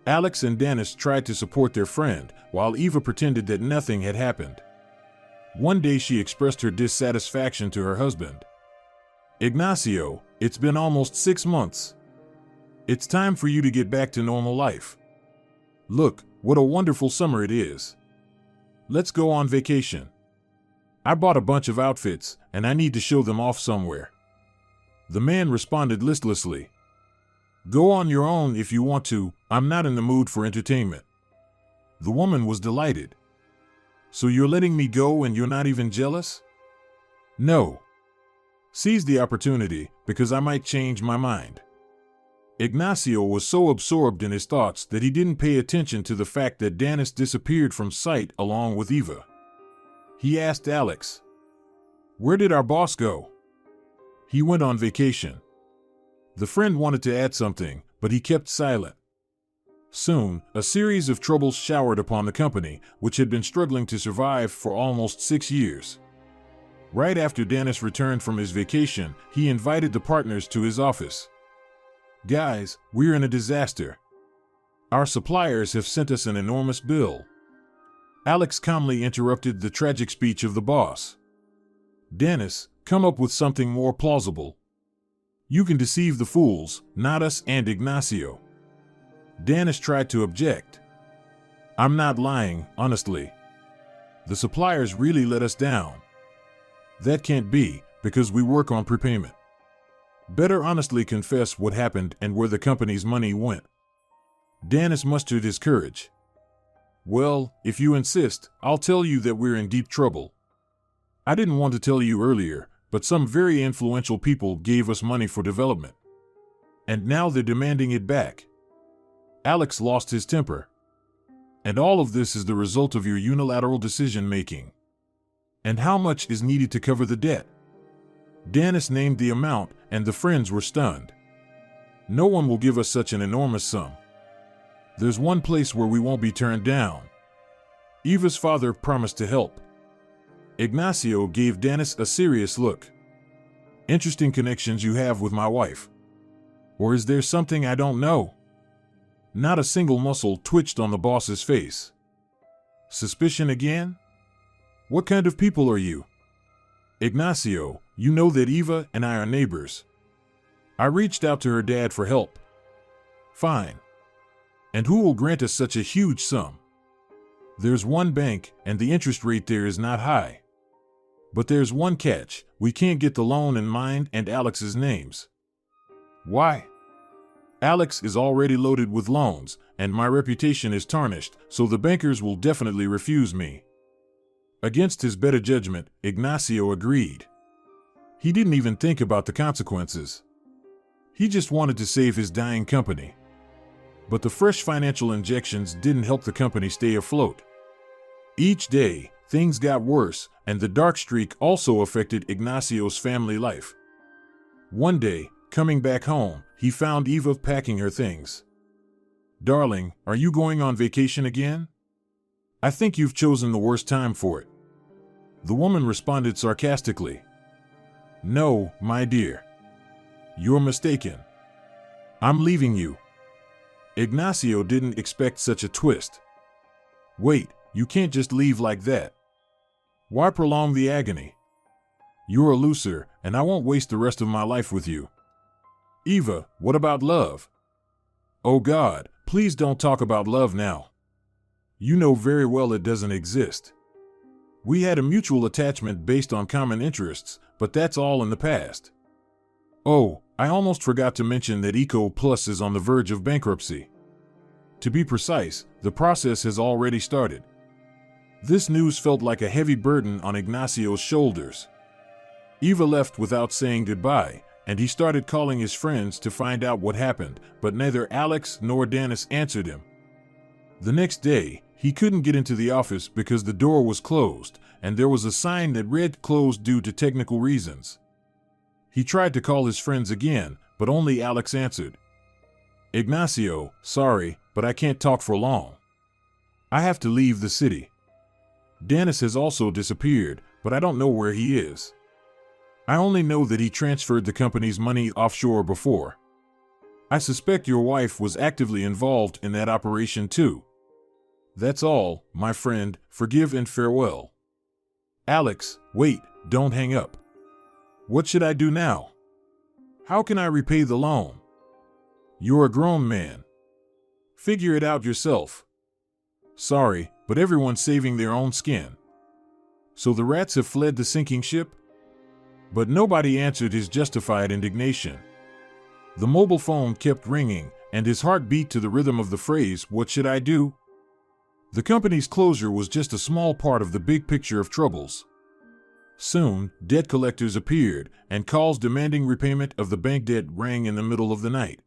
Alex and Dennis tried to support their friend, while Eva pretended that nothing had happened. One day she expressed her dissatisfaction to her husband. Ignacio, it's been almost 6 months. It's time for you to get back to normal life. Look, what a wonderful summer it is. Let's go on vacation. I bought a bunch of outfits, and I need to show them off somewhere. The man responded listlessly. Go on your own if you want to, I'm not in the mood for entertainment. The woman was delighted. So you're letting me go and you're not even jealous? No. Seize the opportunity, because I might change my mind. Ignacio was so absorbed in his thoughts that he didn't pay attention to the fact that Dennis disappeared from sight along with Eva. He asked Alex, Where did our boss go? He went on vacation. The friend wanted to add something, but he kept silent. Soon, a series of troubles showered upon the company, which had been struggling to survive for almost 6 years. Right after Dennis returned from his vacation, he invited the partners to his office. Guys, we're in a disaster. Our suppliers have sent us an enormous bill. Alex calmly interrupted the tragic speech of the boss. Dennis, come up with something more plausible. You can deceive the fools, not us and Ignacio. Dennis tried to object. I'm not lying, honestly. The suppliers really let us down. That can't be, because we work on prepayment. Better honestly confess what happened and where the company's money went. Dennis mustered his courage. Well, if you insist, I'll tell you that we're in deep trouble. I didn't want to tell you earlier, but some very influential people gave us money for development. And now they're demanding it back. Alex lost his temper. And all of this is the result of your unilateral decision-making. And how much is needed to cover the debt? Dennis named the amount, and the friends were stunned. No one will give us such an enormous sum. There's one place where we won't be turned down. Eva's father promised to help. Ignacio gave Dennis a serious look. Interesting connections you have with my wife. Or is there something I don't know? Not a single muscle twitched on the boss's face. Suspicion again? What kind of people are you? Ignacio, you know that Eva and I are neighbors. I reached out to her dad for help. Fine. And who will grant us such a huge sum? There's one bank, and the interest rate there is not high. But there's one catch: we can't get the loan in mine and Alex's names. Why? Alex is already loaded with loans, and my reputation is tarnished, so the bankers will definitely refuse me. Against his better judgment, Ignacio agreed. He didn't even think about the consequences. He just wanted to save his dying company. But the fresh financial injections didn't help the company stay afloat. Each day, things got worse, and the dark streak also affected Ignacio's family life. One day, coming back home, he found Eva packing her things. Darling, are you going on vacation again? I think you've chosen the worst time for it. The woman responded sarcastically. No, my dear. You're mistaken. I'm leaving you. Ignacio didn't expect such a twist. Wait, you can't just leave like that. Why prolong the agony? You're a loser, and I won't waste the rest of my life with you. Eva, what about love? Oh God, please don't talk about love now. You know very well it doesn't exist. We had a mutual attachment based on common interests, but that's all in the past. Oh, I almost forgot to mention that Eco Plus is on the verge of bankruptcy. To be precise, the process has already started. This news felt like a heavy burden on Ignacio's shoulders. Eva left without saying goodbye, and he started calling his friends to find out what happened, but neither Alex nor Dennis answered him. The next day, he couldn't get into the office because the door was closed, and there was a sign that read "closed due to technical reasons." He tried to call his friends again, but only Alex answered. Ignacio, sorry, but I can't talk for long. I have to leave the city. Dennis has also disappeared, but I don't know where he is. I only know that he transferred the company's money offshore before. I suspect your wife was actively involved in that operation too. That's all, my friend, forgive and farewell. Alex, wait, don't hang up. What should I do now? How can I repay the loan? You're a grown man. Figure it out yourself. Sorry, but everyone's saving their own skin. So the rats have fled the sinking ship? But nobody answered his justified indignation. The mobile phone kept ringing, and his heart beat to the rhythm of the phrase, "What should I do?" The company's closure was just a small part of the big picture of troubles. Soon, debt collectors appeared, and calls demanding repayment of the bank debt rang in the middle of the night.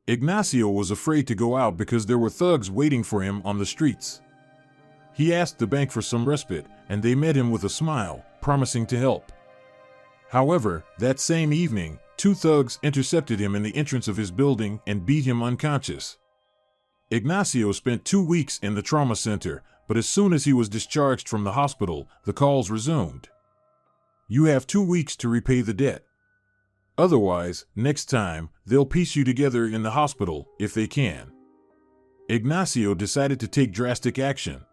Ignacio was afraid to go out because there were thugs waiting for him on the streets. He asked the bank for some respite, and they met him with a smile, promising to help. However, that same evening, 2 thugs intercepted him in the entrance of his building and beat him unconscious. Ignacio spent 2 weeks in the trauma center, but as soon as he was discharged from the hospital, the calls resumed. You have 2 weeks to repay the debt. Otherwise, next time, they'll piece you together in the hospital, if they can. Ignacio decided to take drastic action.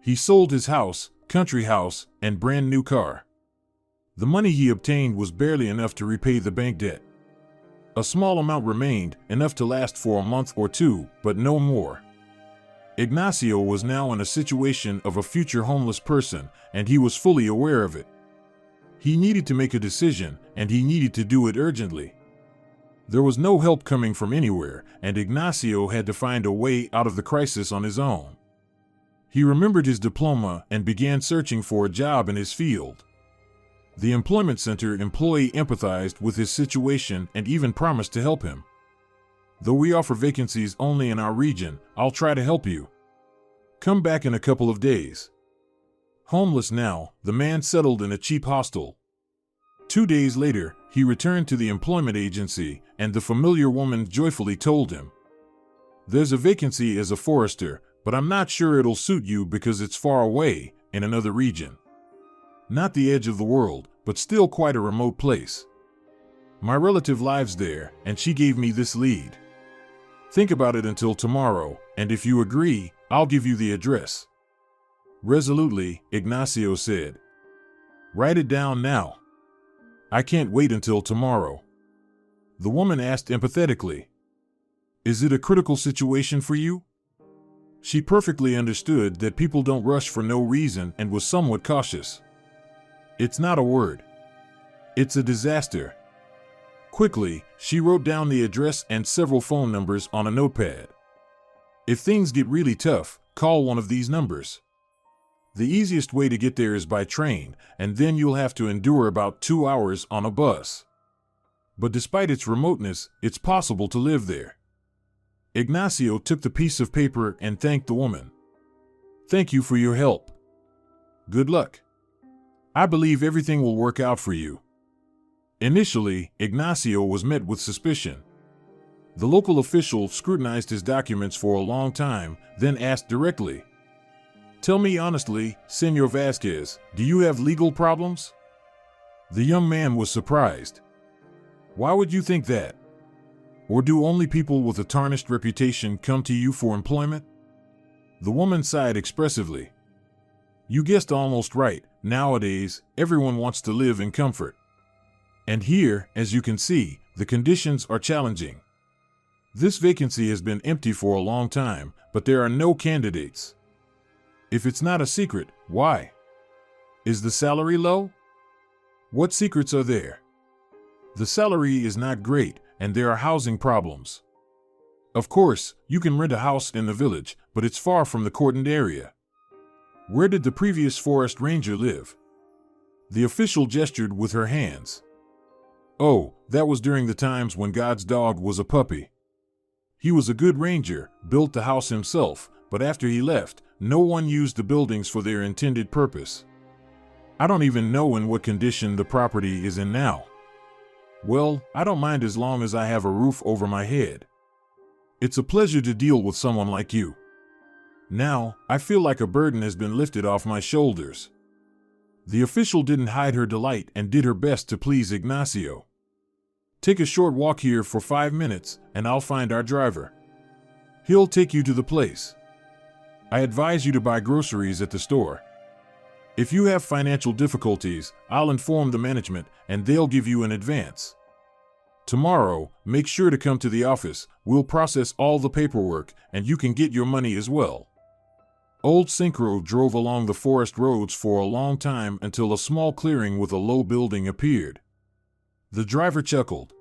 He sold his house, country house, and brand new car. The money he obtained was barely enough to repay the bank debt. A small amount remained, enough to last for a month or two, but no more. Ignacio was now in a situation of a future homeless person, and he was fully aware of it. He needed to make a decision, and he needed to do it urgently. There was no help coming from anywhere, and Ignacio had to find a way out of the crisis on his own. He remembered his diploma and began searching for a job in his field. The employment center employee empathized with his situation and even promised to help him. "Though we offer vacancies only in our region, I'll try to help you. Come back in a couple of days." Homeless now, the man settled in a cheap hostel. 2 days later, he returned to the employment agency, and the familiar woman joyfully told him, "There's a vacancy as a forester, but I'm not sure it'll suit you because it's far away, in another region. Not the edge of the world, but still quite a remote place. My relative lives there, and she gave me this lead. Think about it until tomorrow, and if you agree, I'll give you the address." Resolutely, Ignacio said, "Write it down now. I can't wait until tomorrow." The woman asked empathetically, "Is it a critical situation for you?" She perfectly understood that people don't rush for no reason and was somewhat cautious. "It's not a word. It's a disaster." Quickly, she wrote down the address and several phone numbers on a notepad. "If things get really tough, call one of these numbers. The easiest way to get there is by train, and then you'll have to endure about 2 hours on a bus. But despite its remoteness, it's possible to live there." Ignacio took the piece of paper and thanked the woman. "Thank you for your help. Good luck. I believe everything will work out for you." Initially, Ignacio was met with suspicion. The local official scrutinized his documents for a long time, then asked directly, "Tell me honestly, Señor Vasquez, do you have legal problems?" The young man was surprised. "Why would you think that? Or do only people with a tarnished reputation come to you for employment?" The woman sighed expressively. "You guessed almost right. Nowadays, everyone wants to live in comfort. And here, as you can see, the conditions are challenging. This vacancy has been empty for a long time, but there are no candidates. If it's not a secret, why? Is the salary low? What secrets are there? The salary is not great, and there are housing problems. Of course, you can rent a house in the village, but it's far from the cordoned area. Where did the previous forest ranger live?" The official gestured with her hands. "Oh, that was during the times when God's dog was a puppy. He was a good ranger, built the house himself, but after he left, no one used the buildings for their intended purpose. I don't even know in what condition the property is in now. Well, I don't mind as long as I have a roof over my head. It's a pleasure to deal with someone like you. Now, I feel like a burden has been lifted off my shoulders." The official didn't hide her delight and did her best to please Ignacio. "Take a short walk here for 5 minutes, and I'll find our driver. He'll take you to the place. I advise you to buy groceries at the store. If you have financial difficulties, I'll inform the management, and they'll give you an advance. Tomorrow, make sure to come to the office. We'll process all the paperwork, and you can get your money as well." Old Synchro drove along the forest roads for a long time until a small clearing with a low building appeared. The driver chuckled.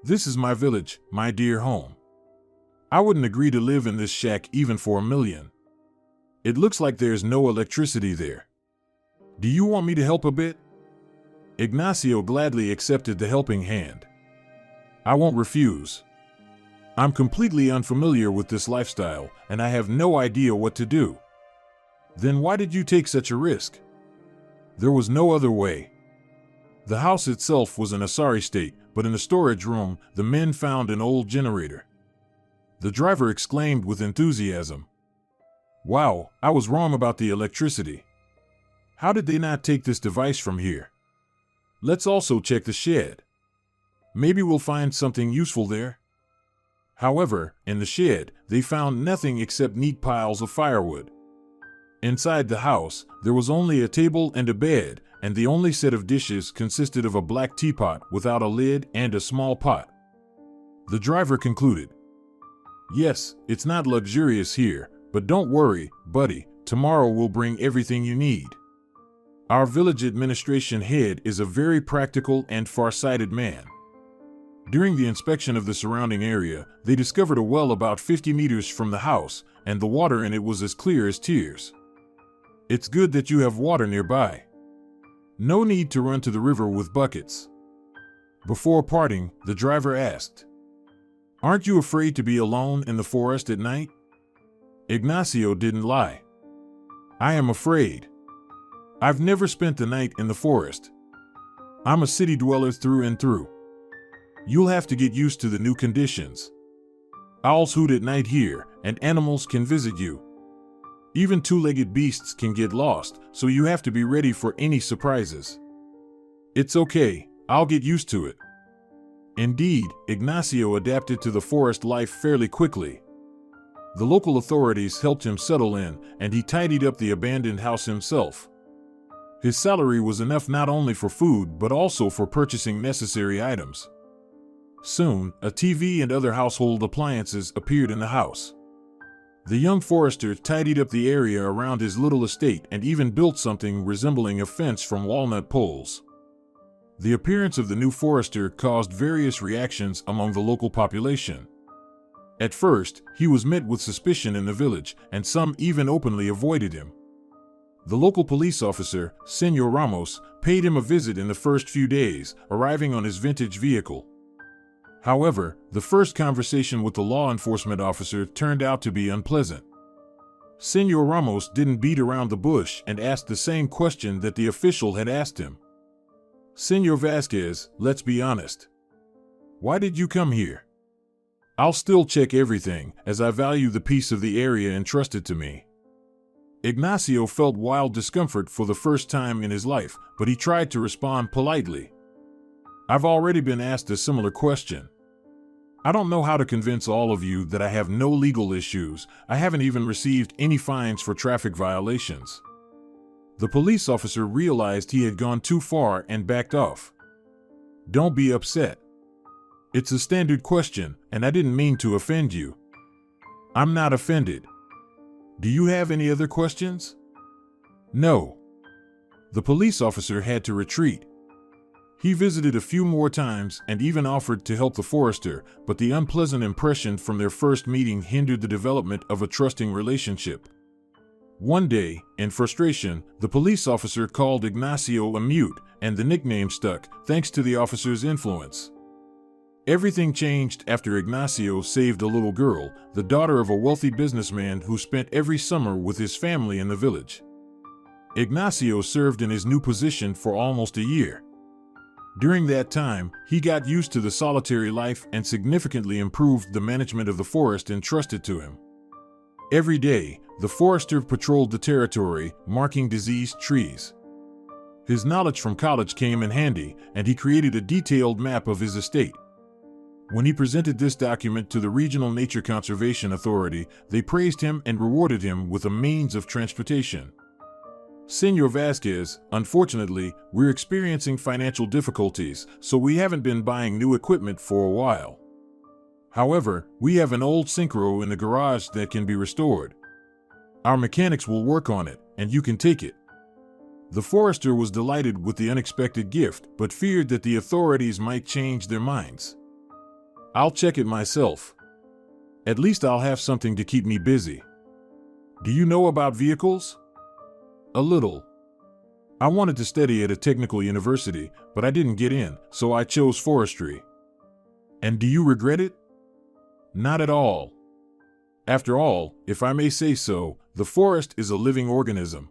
"This is my village, my dear home. I wouldn't agree to live in this shack even for $1 million. It looks like there's no electricity there. Do you want me to help a bit?" Ignacio gladly accepted the helping hand. "I won't refuse. I'm completely unfamiliar with this lifestyle, and I have no idea what to do." "Then why did you take such a risk?" "There was no other way. The house itself was in a sorry state, but in the storage room, the men found an old generator." The driver exclaimed with enthusiasm. "Wow, I was wrong about the electricity. How did they not take this device from here? Let's also check the shed. Maybe we'll find something useful there." However, in the shed, they found nothing except neat piles of firewood. Inside the house, there was only a table and a bed, and the only set of dishes consisted of a black teapot without a lid and a small pot. The driver concluded. Yes, it's not luxurious here, but don't worry, buddy, tomorrow we'll bring everything you need. Our village administration head is a very practical and far-sighted man. During the inspection of the surrounding area, they discovered a well about 50 meters from the house, and the water in it was as clear as tears. It's good that you have water nearby. No need to run to the river with buckets. Before parting, the driver asked, "Aren't you afraid to be alone in the forest at night?" Ignacio didn't lie. "I am afraid. I've never spent the night in the forest. I'm a city dweller through and through. You'll have to get used to the new conditions. Owls hoot at night here, and animals can visit you. Even two-legged beasts can get lost, so you have to be ready for any surprises." "It's okay, I'll get used to it." Indeed, Ignacio adapted to the forest life fairly quickly. The local authorities helped him settle in, and he tidied up the abandoned house himself. His salary was enough not only for food but also for purchasing necessary items. Soon, a TV and other household appliances appeared in the house. The young forester tidied up the area around his little estate and even built something resembling a fence from walnut poles. The appearance of the new forester caused various reactions among the local population. At first, he was met with suspicion in the village, and some even openly avoided him. The local police officer, Senor Ramos, paid him a visit in the first few days, arriving on his vintage vehicle. However, the first conversation with the law enforcement officer turned out to be unpleasant. Senor Ramos didn't beat around the bush and asked the same question that the official had asked him. "Senor Vasquez, let's be honest. Why did you come here?" "I'll still check everything, as I value the peace of the area entrusted to me." Ignacio felt wild discomfort for the first time in his life, but he tried to respond politely. "I've already been asked a similar question. I don't know how to convince all of you that I have no legal issues. I haven't even received any fines for traffic violations." The police officer realized he had gone too far and backed off. "Don't be upset. It's a standard question, and I didn't mean to offend you." "I'm not offended. Do you have any other questions?" "No." The police officer had to retreat. He visited a few more times and even offered to help the forester, but the unpleasant impression from their first meeting hindered the development of a trusting relationship. One day, in frustration, the police officer called Ignacio a mute, and the nickname stuck, thanks to the officer's influence. Everything changed after Ignacio saved a little girl, the daughter of a wealthy businessman who spent every summer with his family in the village. Ignacio served in his new position for almost a year. During that time, he got used to the solitary life and significantly improved the management of the forest entrusted to him. Every day, the forester patrolled the territory, marking diseased trees. His knowledge from college came in handy, and he created a detailed map of his estate. When he presented this document to the Regional Nature Conservation Authority, they praised him and rewarded him with a means of transportation. "Senor Vasquez, unfortunately, we're experiencing financial difficulties, so we haven't been buying new equipment for a while. However, we have an old synchro in the garage that can be restored. Our mechanics will work on it, and you can take it." The forester was delighted with the unexpected gift, but feared that the authorities might change their minds. "I'll check it myself. At least I'll have something to keep me busy." "Do you know about vehicles?" "A little. I wanted to study at a technical university, but I didn't get in, so I chose forestry." "And do you regret it?" "Not at all. After all, if I may say so, the forest is a living organism.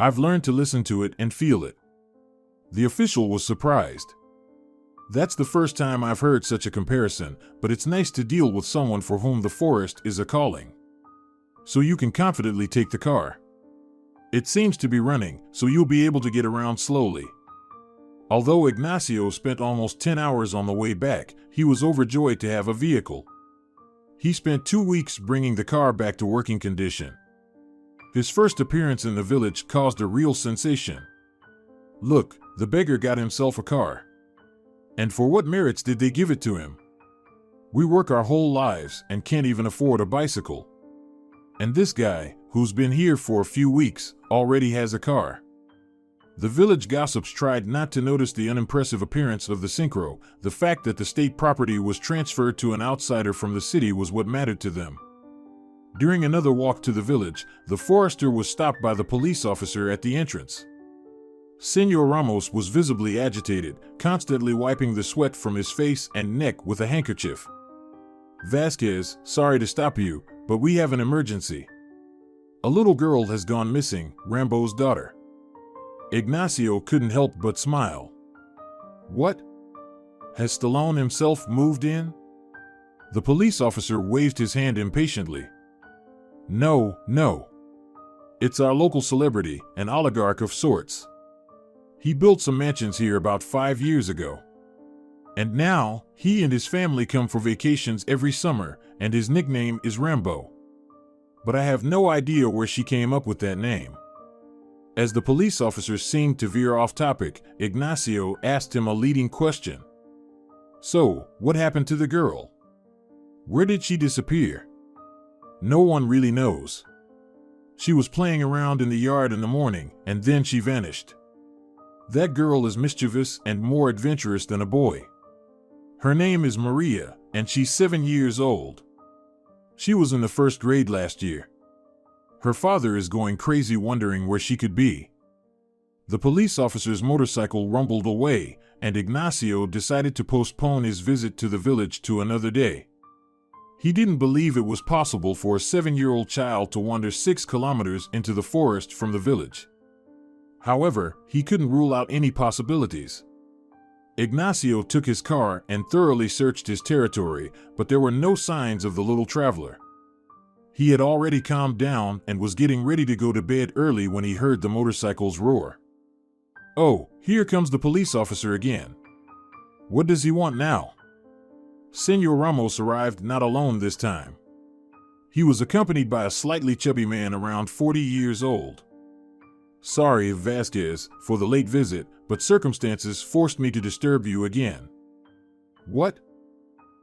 I've learned to listen to it and feel it." The official was surprised. "That's the first time I've heard such a comparison, but it's nice to deal with someone for whom the forest is a calling. So you can confidently take the car. It seems to be running, so you'll be able to get around slowly." Although Ignacio spent almost 10 hours on the way back, he was overjoyed to have a vehicle. He spent 2 weeks bringing the car back to working condition. His first appearance in the village caused a real sensation. "Look, the beggar got himself a car. And for what merits did they give it to him?" We work our whole lives and can't even afford a bicycle. And this guy, who's been here for a few weeks, already has a car. The village gossips tried not to notice the unimpressive appearance of the synchro. The fact that the state property was transferred to an outsider from the city was what mattered to them. During another walk to the village, the forester was stopped by the police officer at the entrance. Senor Ramos was visibly agitated, constantly wiping the sweat from his face and neck with a handkerchief. Vasquez, sorry to stop you, but we have an emergency. A little girl has gone missing, Rambo's daughter. Ignacio couldn't help but smile. What? Has Stallone himself moved in? The police officer waved his hand impatiently. No. It's our local celebrity, an oligarch of sorts. He built some mansions here about 5 years ago. And now, he and his family come for vacations every summer, and his nickname is Rambo. But I have no idea where she came up with that name. As the police officer seemed to veer off topic, Ignacio asked him a leading question. So, what happened to the girl? Where did she disappear? No one really knows. She was playing around in the yard in the morning, and then she vanished. That girl is mischievous and more adventurous than a boy. Her name is Maria, and she's 7 years old. She was in the 1st grade last year. Her father is going crazy wondering where she could be. The police officer's motorcycle rumbled away, and Ignacio decided to postpone his visit to the village to another day. He didn't believe it was possible for a 7-year-old child to wander 6 kilometers into the forest from the village. However, he couldn't rule out any possibilities. Ignacio took his car and thoroughly searched his territory, but there were no signs of the little traveler. He had already calmed down and was getting ready to go to bed early when he heard the motorcycle's roar. Oh, here comes the police officer again. What does he want now? Senor Ramos arrived not alone this time. He was accompanied by a slightly chubby man around 40 years old. Sorry, Vasquez, for the late visit, but circumstances forced me to disturb you again. What?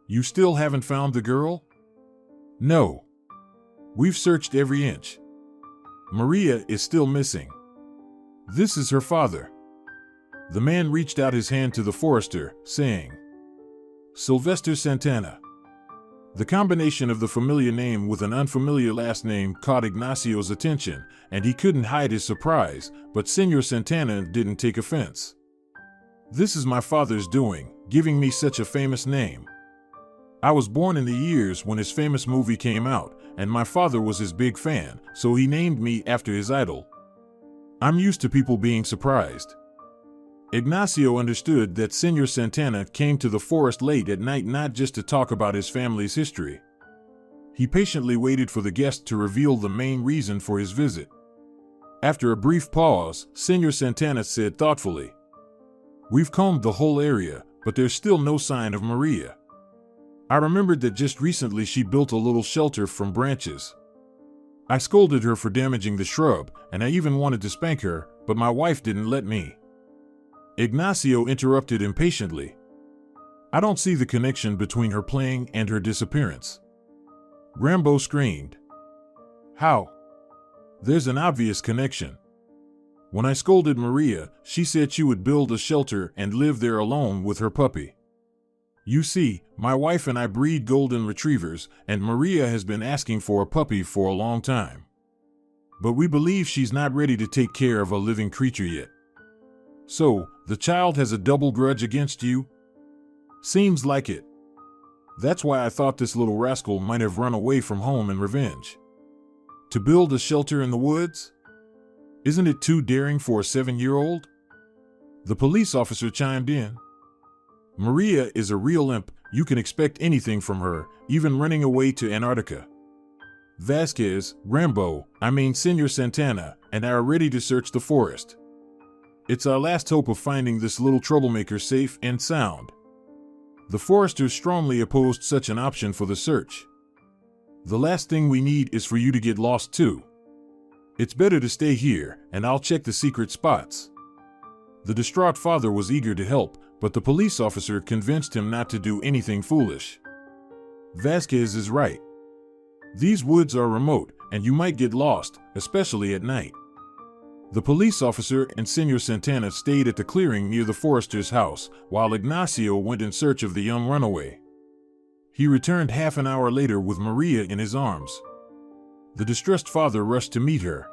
You still haven't found the girl? No. We've searched every inch. Maria is still missing. This is her father. The man reached out his hand to the forester, saying, Sylvester Santana. The combination of the familiar name with an unfamiliar last name caught Ignacio's attention, and he couldn't hide his surprise, but Senor Santana didn't take offense. This is my father's doing, giving me such a famous name. I was born in the years when his famous movie came out, and my father was his big fan, so he named me after his idol. I'm used to people being surprised. Ignacio understood that Senor Santana came to the forest late at night not just to talk about his family's history. He patiently waited for the guest to reveal the main reason for his visit. After a brief pause, Senor Santana said thoughtfully, We've combed the whole area, but there's still no sign of Maria. I remembered that just recently she built a little shelter from branches. I scolded her for damaging the shrub, and I even wanted to spank her, but my wife didn't let me. Ignacio interrupted impatiently. I don't see the connection between her playing and her disappearance. Rambo screamed. How? There's an obvious connection. When I scolded Maria, she said she would build a shelter and live there alone with her puppy. You see, my wife and I breed golden retrievers, and Maria has been asking for a puppy for a long time. But we believe she's not ready to take care of a living creature yet. So, the child has a double grudge against you? Seems like it. That's why I thought this little rascal might have run away from home in revenge. To build a shelter in the woods? Isn't it too daring for a 7-year-old? The police officer chimed in. Maria is a real imp. You can expect anything from her, even running away to Antarctica. Vasquez, Senor Santana, and I are ready to search the forest. It's our last hope of finding this little troublemaker safe and sound. The foresters strongly opposed such an option for the search. The last thing we need is for you to get lost too. It's better to stay here, and I'll check the secret spots. The distraught father was eager to help, but the police officer convinced him not to do anything foolish. Vasquez is right. These woods are remote, and you might get lost, especially at night. The police officer and Senor Santana stayed at the clearing near the forester's house, while Ignacio went in search of the young runaway. He returned half an hour later with Maria in his arms. The distressed father rushed to meet her.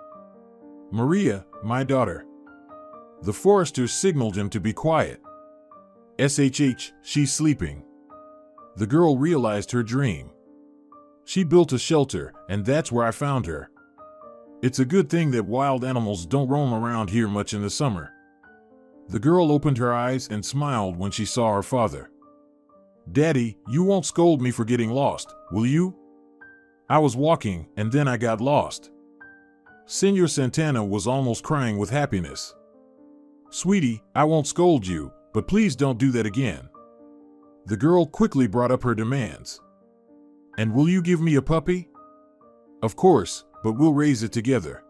"Maria, my daughter." The forester signaled him to be quiet. "SHH, she's sleeping." The girl realized her dream. "She built a shelter, and that's where I found her. It's a good thing that wild animals don't roam around here much in the summer." The girl opened her eyes and smiled when she saw her father. "Daddy, you won't scold me for getting lost, will you? I was walking, and then I got lost." Senor Santana was almost crying with happiness. "Sweetie, I won't scold you, but please don't do that again." The girl quickly brought up her demands. "And will you give me a puppy?" "Of course, but we'll raise it together."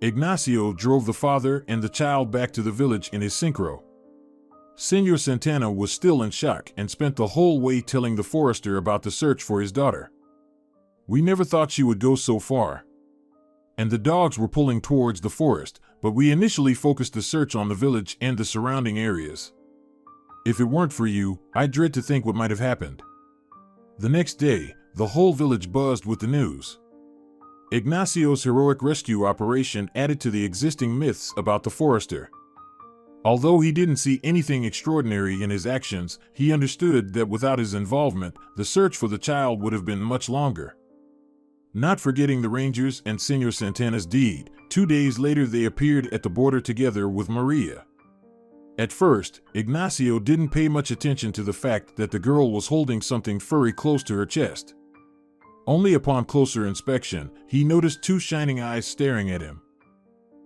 Ignacio drove the father and the child back to the village in his synchro. Senor Santana was still in shock and spent the whole way telling the forester about the search for his daughter. "We never thought she would go so far." And the dogs were pulling towards the forest, but we initially focused the search on the village and the surrounding areas. If it weren't for you, I dread to think what might have happened. The next day, the whole village buzzed with the news. Ignacio's heroic rescue operation added to the existing myths about the forester. Although he didn't see anything extraordinary in his actions, he understood that without his involvement, the search for the child would have been much longer. Not forgetting the Rangers and Senor Santana's deed, 2 days later they appeared at the border together with Maria. At first, Ignacio didn't pay much attention to the fact that the girl was holding something furry close to her chest. Only upon closer inspection, he noticed 2 shining eyes staring at him.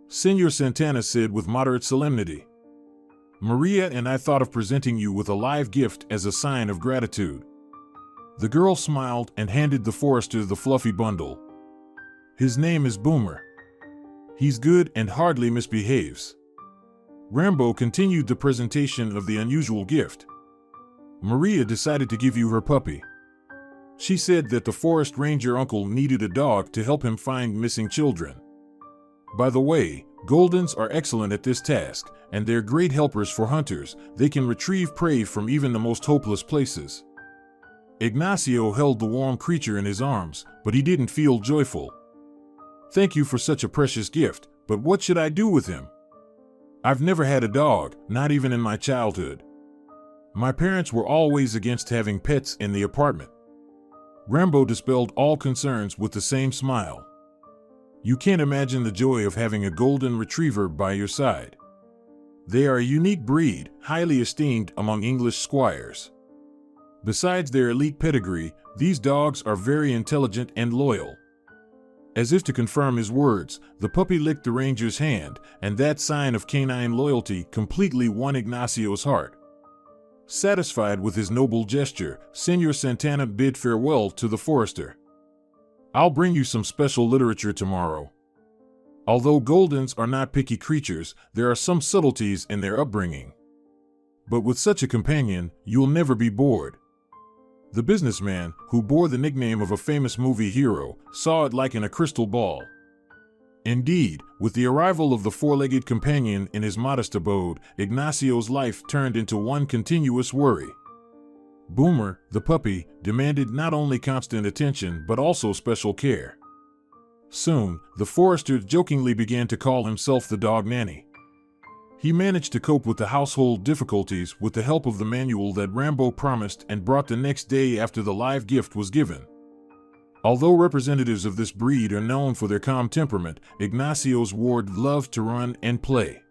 Senor Santana said with moderate solemnity, "Maria and I thought of presenting you with a live gift as a sign of gratitude." The girl smiled and handed the forester the fluffy bundle. "His name is Boomer. He's good and hardly misbehaves." Rambo continued the presentation of the unusual gift. "Maria decided to give you her puppy. She said that the forest ranger uncle needed a dog to help him find missing children. By the way, Goldens are excellent at this task, and they're great helpers for hunters. They can retrieve prey from even the most hopeless places." Ignacio held the warm creature in his arms, but he didn't feel joyful. "Thank you for such a precious gift, but what should I do with him? I've never had a dog, not even in my childhood. My parents were always against having pets in the apartment." Rambo dispelled all concerns with the same smile. "You can't imagine the joy of having a golden retriever by your side. They are a unique breed, highly esteemed among English squires. Besides their elite pedigree, these dogs are very intelligent and loyal." As if to confirm his words, the puppy licked the ranger's hand, and that sign of canine loyalty completely won Ignacio's heart. Satisfied with his noble gesture, Senor Santana bid farewell to the forester. "I'll bring you some special literature tomorrow." Although Goldens are not picky creatures, there are some subtleties in their upbringing. But with such a companion, you'll never be bored. The businessman, who bore the nickname of a famous movie hero, saw it like in a crystal ball. Indeed, with the arrival of the 4-legged companion in his modest abode, Ignacio's life turned into one continuous worry. Boomer, the puppy, demanded not only constant attention but also special care. Soon, the forester jokingly began to call himself the dog nanny. He managed to cope with the household difficulties with the help of the manual that Rambo promised and brought the next day after the live gift was given. Although representatives of this breed are known for their calm temperament, Ignacio's ward loved to run and play.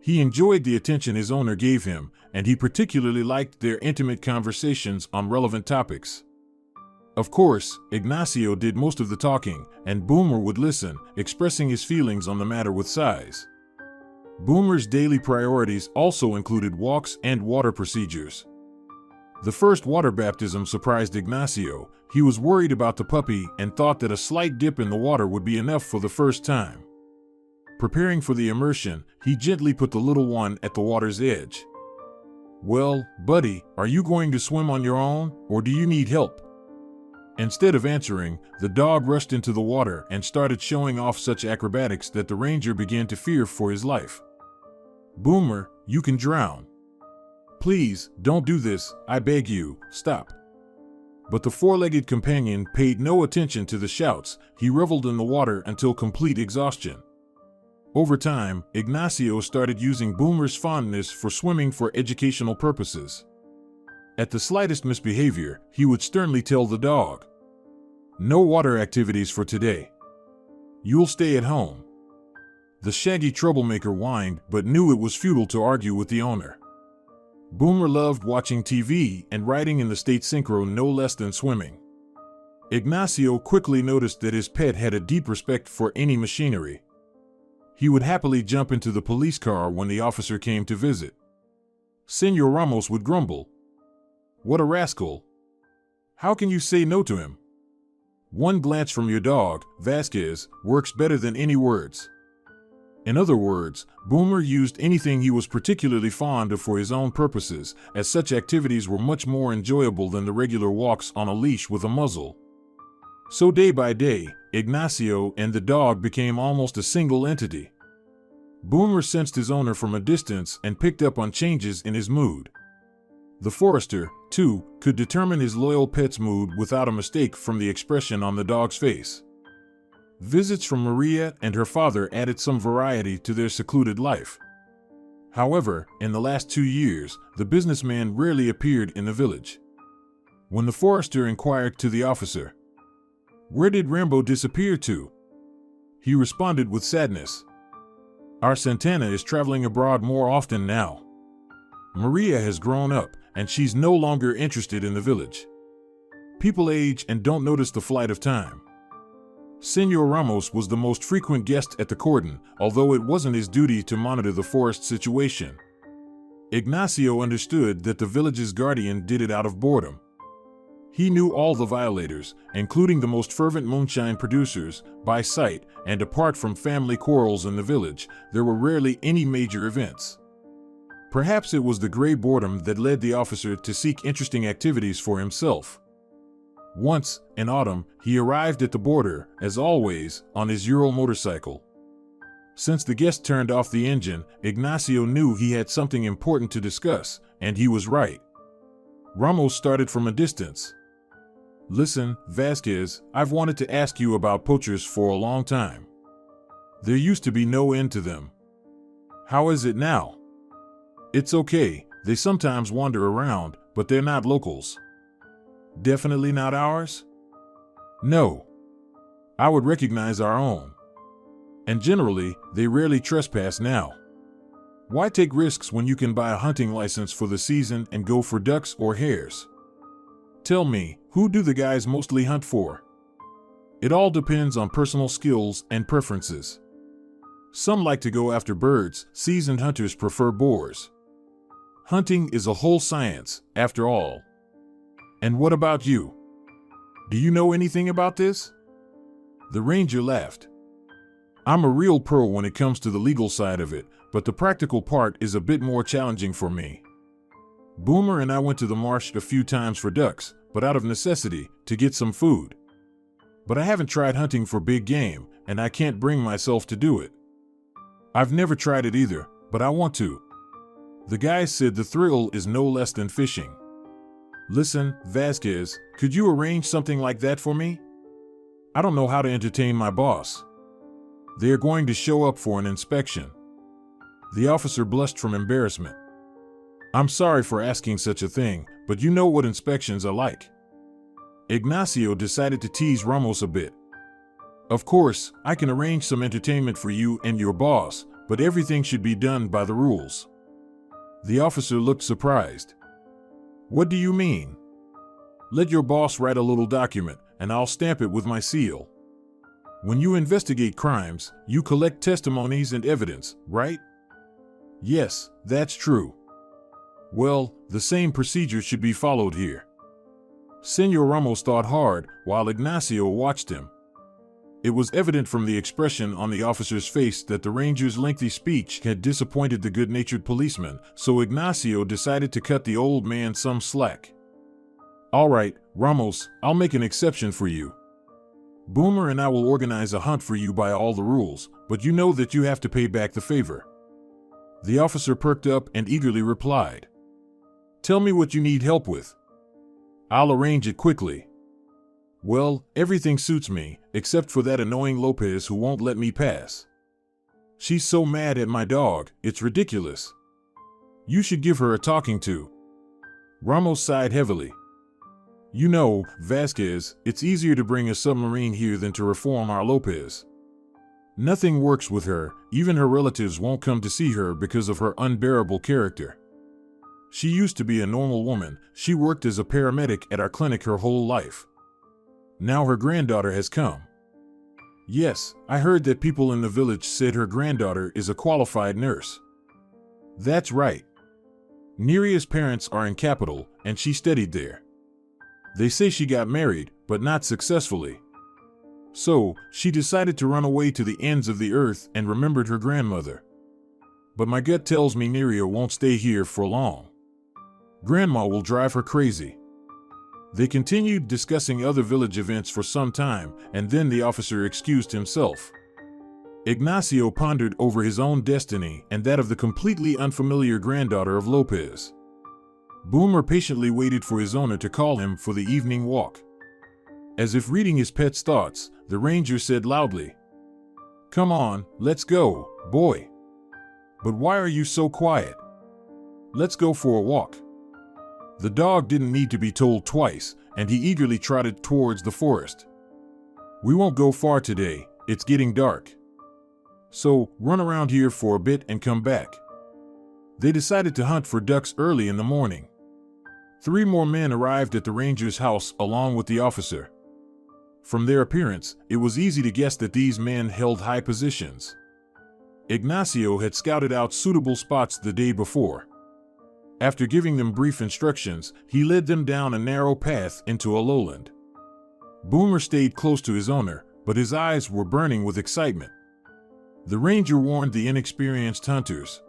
He enjoyed the attention his owner gave him, and he particularly liked their intimate conversations on relevant topics. Of course, Ignacio did most of the talking, and Boomer would listen, expressing his feelings on the matter with sighs. Boomer's daily priorities also included walks and water procedures. The first water baptism surprised Ignacio. He was worried about the puppy and thought that a slight dip in the water would be enough for the first time. Preparing for the immersion, he gently put the little one at the water's edge. "Well, buddy, are you going to swim on your own, or do you need help?" Instead of answering, the dog rushed into the water and started showing off such acrobatics that the ranger began to fear for his life. "Boomer, you can drown. Please, don't do this, I beg you, stop." But the four-legged companion paid no attention to the shouts. He reveled in the water until complete exhaustion. Over time, Ignacio started using Boomer's fondness for swimming for educational purposes. At the slightest misbehavior, he would sternly tell the dog, "No water activities for today. You'll stay at home." The shaggy troublemaker whined but knew it was futile to argue with the owner. Boomer loved watching TV and riding in the state synchro no less than swimming. Ignacio quickly noticed that his pet had a deep respect for any machinery. He would happily jump into the police car when the officer came to visit. Senor Ramos would grumble, "What a rascal! How can you say no to him? One glance from your dog, Vasquez, works better than any words." In other words, Boomer used anything he was particularly fond of for his own purposes, as such activities were much more enjoyable than the regular walks on a leash with a muzzle. So day by day, Ignacio and the dog became almost a single entity. Boomer sensed his owner from a distance and picked up on changes in his mood. The forester, too, could determine his loyal pet's mood without a mistake from the expression on the dog's face. Visits from Maria and her father added some variety to their secluded life. However, in the last 2 years, the businessman rarely appeared in the village. When the forester inquired to the officer, "Where did Rambo disappear to?" he responded with sadness, "Our Santana is traveling abroad more often now. Maria has grown up, and she's no longer interested in the village. People age and don't notice the flight of time." Senor Ramos was the most frequent guest at the cordon, although it wasn't his duty to monitor the forest situation. Ignacio understood that the village's guardian did it out of boredom. He knew all the violators, including the most fervent moonshine producers, by sight, and apart from family quarrels in the village, there were rarely any major events. Perhaps it was the gray boredom that led the officer to seek interesting activities for himself. Once, in autumn, he arrived at the border, as always, on his Ural motorcycle. Since the guest turned off the engine, Ignacio knew he had something important to discuss, and he was right. Ramos started from a distance. "Listen, Vasquez, I've wanted to ask you about poachers for a long time. There used to be no end to them. How is it now?" "It's okay, they sometimes wander around, but they're not locals." "Definitely not ours?" "No. I would recognize our own. And generally, they rarely trespass now. Why take risks when you can buy a hunting license for the season and go for ducks or hares? Tell me, who do the guys mostly hunt for?" "It all depends on personal skills and preferences. Some like to go after birds, seasoned hunters prefer boars. Hunting is a whole science, after all. And what about you? Do you know anything about this?" The ranger laughed. "I'm a real pro when it comes to the legal side of it, but the practical part is a bit more challenging for me. Boomer and I went to the marsh a few times for ducks, but out of necessity, to get some food. But I haven't tried hunting for big game, and I can't bring myself to do it. I've never tried it either, but I want to. The guys said the thrill is no less than fishing. Listen, Vasquez, could you arrange something like that for me? I don't know how to entertain my boss. They are going to show up for an inspection." The officer blushed from embarrassment. "I'm sorry for asking such a thing, but you know what inspections are like." Ignacio decided to tease Ramos a bit. "Of course, I can arrange some entertainment for you and your boss, but everything should be done by the rules." The officer looked surprised. "What do you mean?" "Let your boss write a little document, and I'll stamp it with my seal. When you investigate crimes, you collect testimonies and evidence, right?" "Yes, that's true." "Well, the same procedure should be followed here." Senor Ramos thought hard, while Ignacio watched him. It was evident from the expression on the officer's face that the ranger's lengthy speech had disappointed the good-natured policeman, so Ignacio decided to cut the old man some slack. All right, Ramos, I'll make an exception for you. Boomer and I will organize a hunt for you by all the rules, but you know that you have to pay back the favor. The officer perked up and eagerly replied. Tell me what you need help with. I'll arrange it quickly. Well, everything suits me, except for that annoying Lopez who won't let me pass. She's so mad at my dog, it's ridiculous. You should give her a talking to. Ramos sighed heavily. You know, Vasquez, it's easier to bring a submarine here than to reform our Lopez. Nothing works with her, even her relatives won't come to see her because of her unbearable character. She used to be a normal woman, she worked as a paramedic at our clinic her whole life. Now her granddaughter has come. Yes, I heard that people in the village said her granddaughter is a qualified nurse. That's right. Neria's parents are in Capital, and she studied there. They say she got married, but not successfully. So, she decided to run away to the ends of the earth and remembered her grandmother. But my gut tells me Neria won't stay here for long. Grandma will drive her crazy. They continued discussing other village events for some time, and then the officer excused himself. Ignacio pondered over his own destiny and that of the completely unfamiliar granddaughter of Lopez. Boomer patiently waited for his owner to call him for the evening walk. As if reading his pet's thoughts, the ranger said loudly, "Come on, let's go, boy. But why are you so quiet? Let's go for a walk." The dog didn't need to be told twice, and he eagerly trotted towards the forest. "We won't go far today, it's getting dark. So, run around here for a bit and come back." They decided to hunt for ducks early in the morning. 3 more men arrived at the ranger's house along with the officer. From their appearance, it was easy to guess that these men held high positions. Ignacio had scouted out suitable spots the day before. After giving them brief instructions, he led them down a narrow path into a lowland. Boomer stayed close to his owner, but his eyes were burning with excitement. The ranger warned the inexperienced hunters,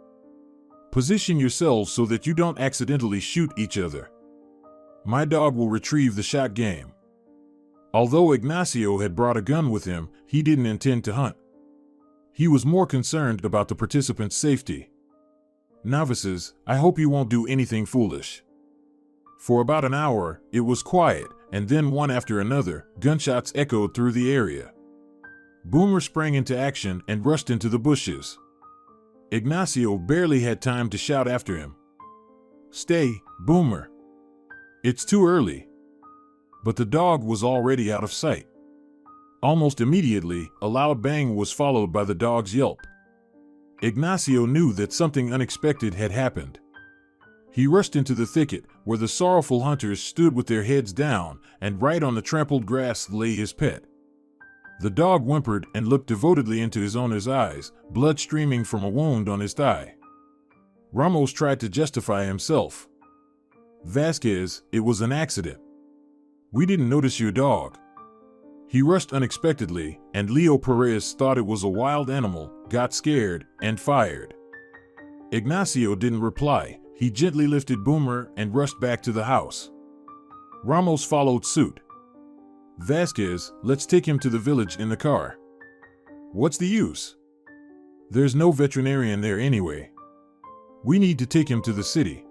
"Position yourselves so that you don't accidentally shoot each other. My dog will retrieve the shot game." Although Ignacio had brought a gun with him, he didn't intend to hunt. He was more concerned about the participants' safety. "Novices, I hope you won't do anything foolish." For about an hour, it was quiet, and then one after another, gunshots echoed through the area. Boomer sprang into action and rushed into the bushes. Ignacio barely had time to shout after him, "Stay, Boomer. It's too early." But the dog was already out of sight. Almost immediately, a loud bang was followed by the dog's yelp. Ignacio knew that something unexpected had happened. He rushed into the thicket, where the sorrowful hunters stood with their heads down, and right on the trampled grass lay his pet. The dog whimpered and looked devotedly into his owner's eyes, blood streaming from a wound on his thigh. Ramos tried to justify himself. "Vasquez, it was an accident. We didn't notice your dog. He rushed unexpectedly, and Leo Perez thought it was a wild animal, got scared, and fired." Ignacio didn't reply. He gently lifted Boomer and rushed back to the house. Ramos followed suit. "Vasquez, let's take him to the village in the car." "What's the use? There's no veterinarian there anyway. We need to take him to the city.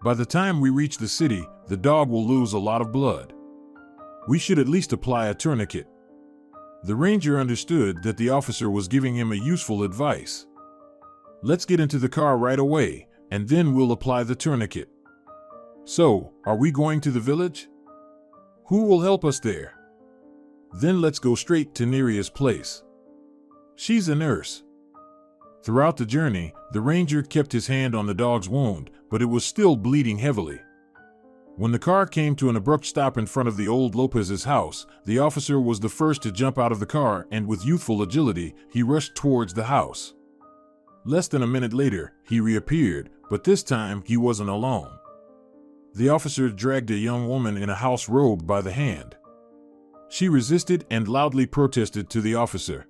By the time we reach the city, the dog will lose a lot of blood. We should at least apply a tourniquet." The ranger understood that the officer was giving him a useful advice. "Let's get into the car right away, and then we'll apply the tourniquet. So, are we going to the village? Who will help us there? Then let's go straight to Neria's place. She's a nurse." Throughout the journey, the ranger kept his hand on the dog's wound, but it was still bleeding heavily. When the car came to an abrupt stop in front of the old Lopez's house, the officer was the first to jump out of the car, and with youthful agility, he rushed towards the house. Less than a minute later, he reappeared, but this time he wasn't alone. The officer dragged a young woman in a house robe by the hand. She resisted and loudly protested to the officer.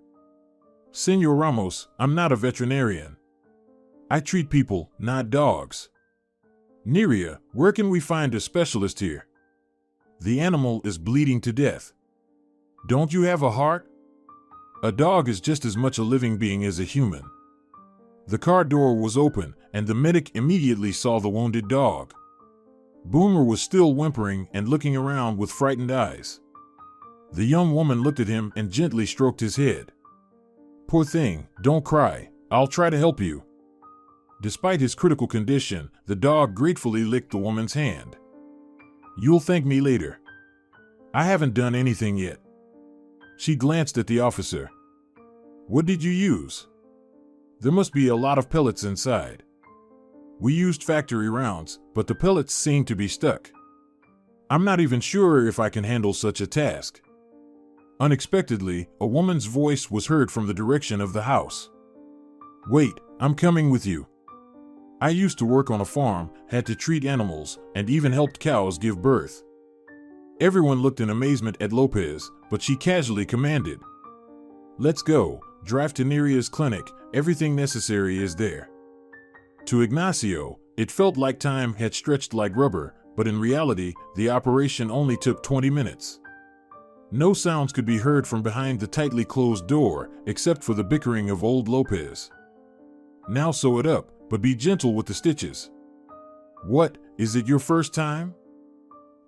"Senor Ramos, I'm not a veterinarian. I treat people, not dogs. Neria, where can we find a specialist here?" The animal is bleeding to death. Don't you have a heart? A dog is just as much a living being as a human. The car door was open, and the medic immediately saw the wounded dog. Boomer was still whimpering and looking around with frightened eyes. The young woman looked at him and gently stroked his head. Poor thing, don't cry, I'll try to help you. Despite his critical condition, the dog gratefully licked the woman's hand. You'll thank me later. I haven't done anything yet. She glanced at the officer. What did you use? There must be a lot of pellets inside. We used factory rounds, but the pellets seem to be stuck. I'm not even sure if I can handle such a task. Unexpectedly, a woman's voice was heard from the direction of the house. Wait, I'm coming with you. I used to work on a farm, had to treat animals, and even helped cows give birth. Everyone looked in amazement at Lopez, but she casually commanded. Let's go, drive to Neria's clinic, everything necessary is there. To Ignacio, it felt like time had stretched like rubber, but in reality, the operation only took 20 minutes. No sounds could be heard from behind the tightly closed door, except for the bickering of old Lopez. Now sew it up, but be gentle with the stitches. What, is it your first time?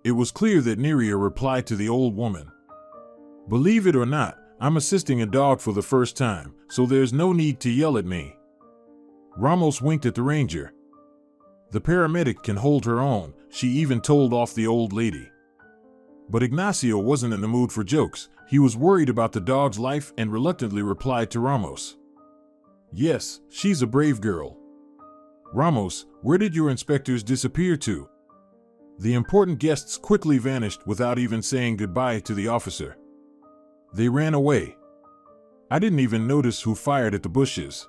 It was clear that Neria replied to the old woman. Believe it or not, I'm assisting a dog for the first time, so there's no need to yell at me. Ramos winked at the ranger. The paramedic can hold her own, she even told off the old lady. But Ignacio wasn't in the mood for jokes. He was worried about the dog's life and reluctantly replied to Ramos. Yes, she's a brave girl. Ramos, where did your inspectors disappear to? The important guests quickly vanished without even saying goodbye to the officer. They ran away. I didn't even notice who fired at the bushes.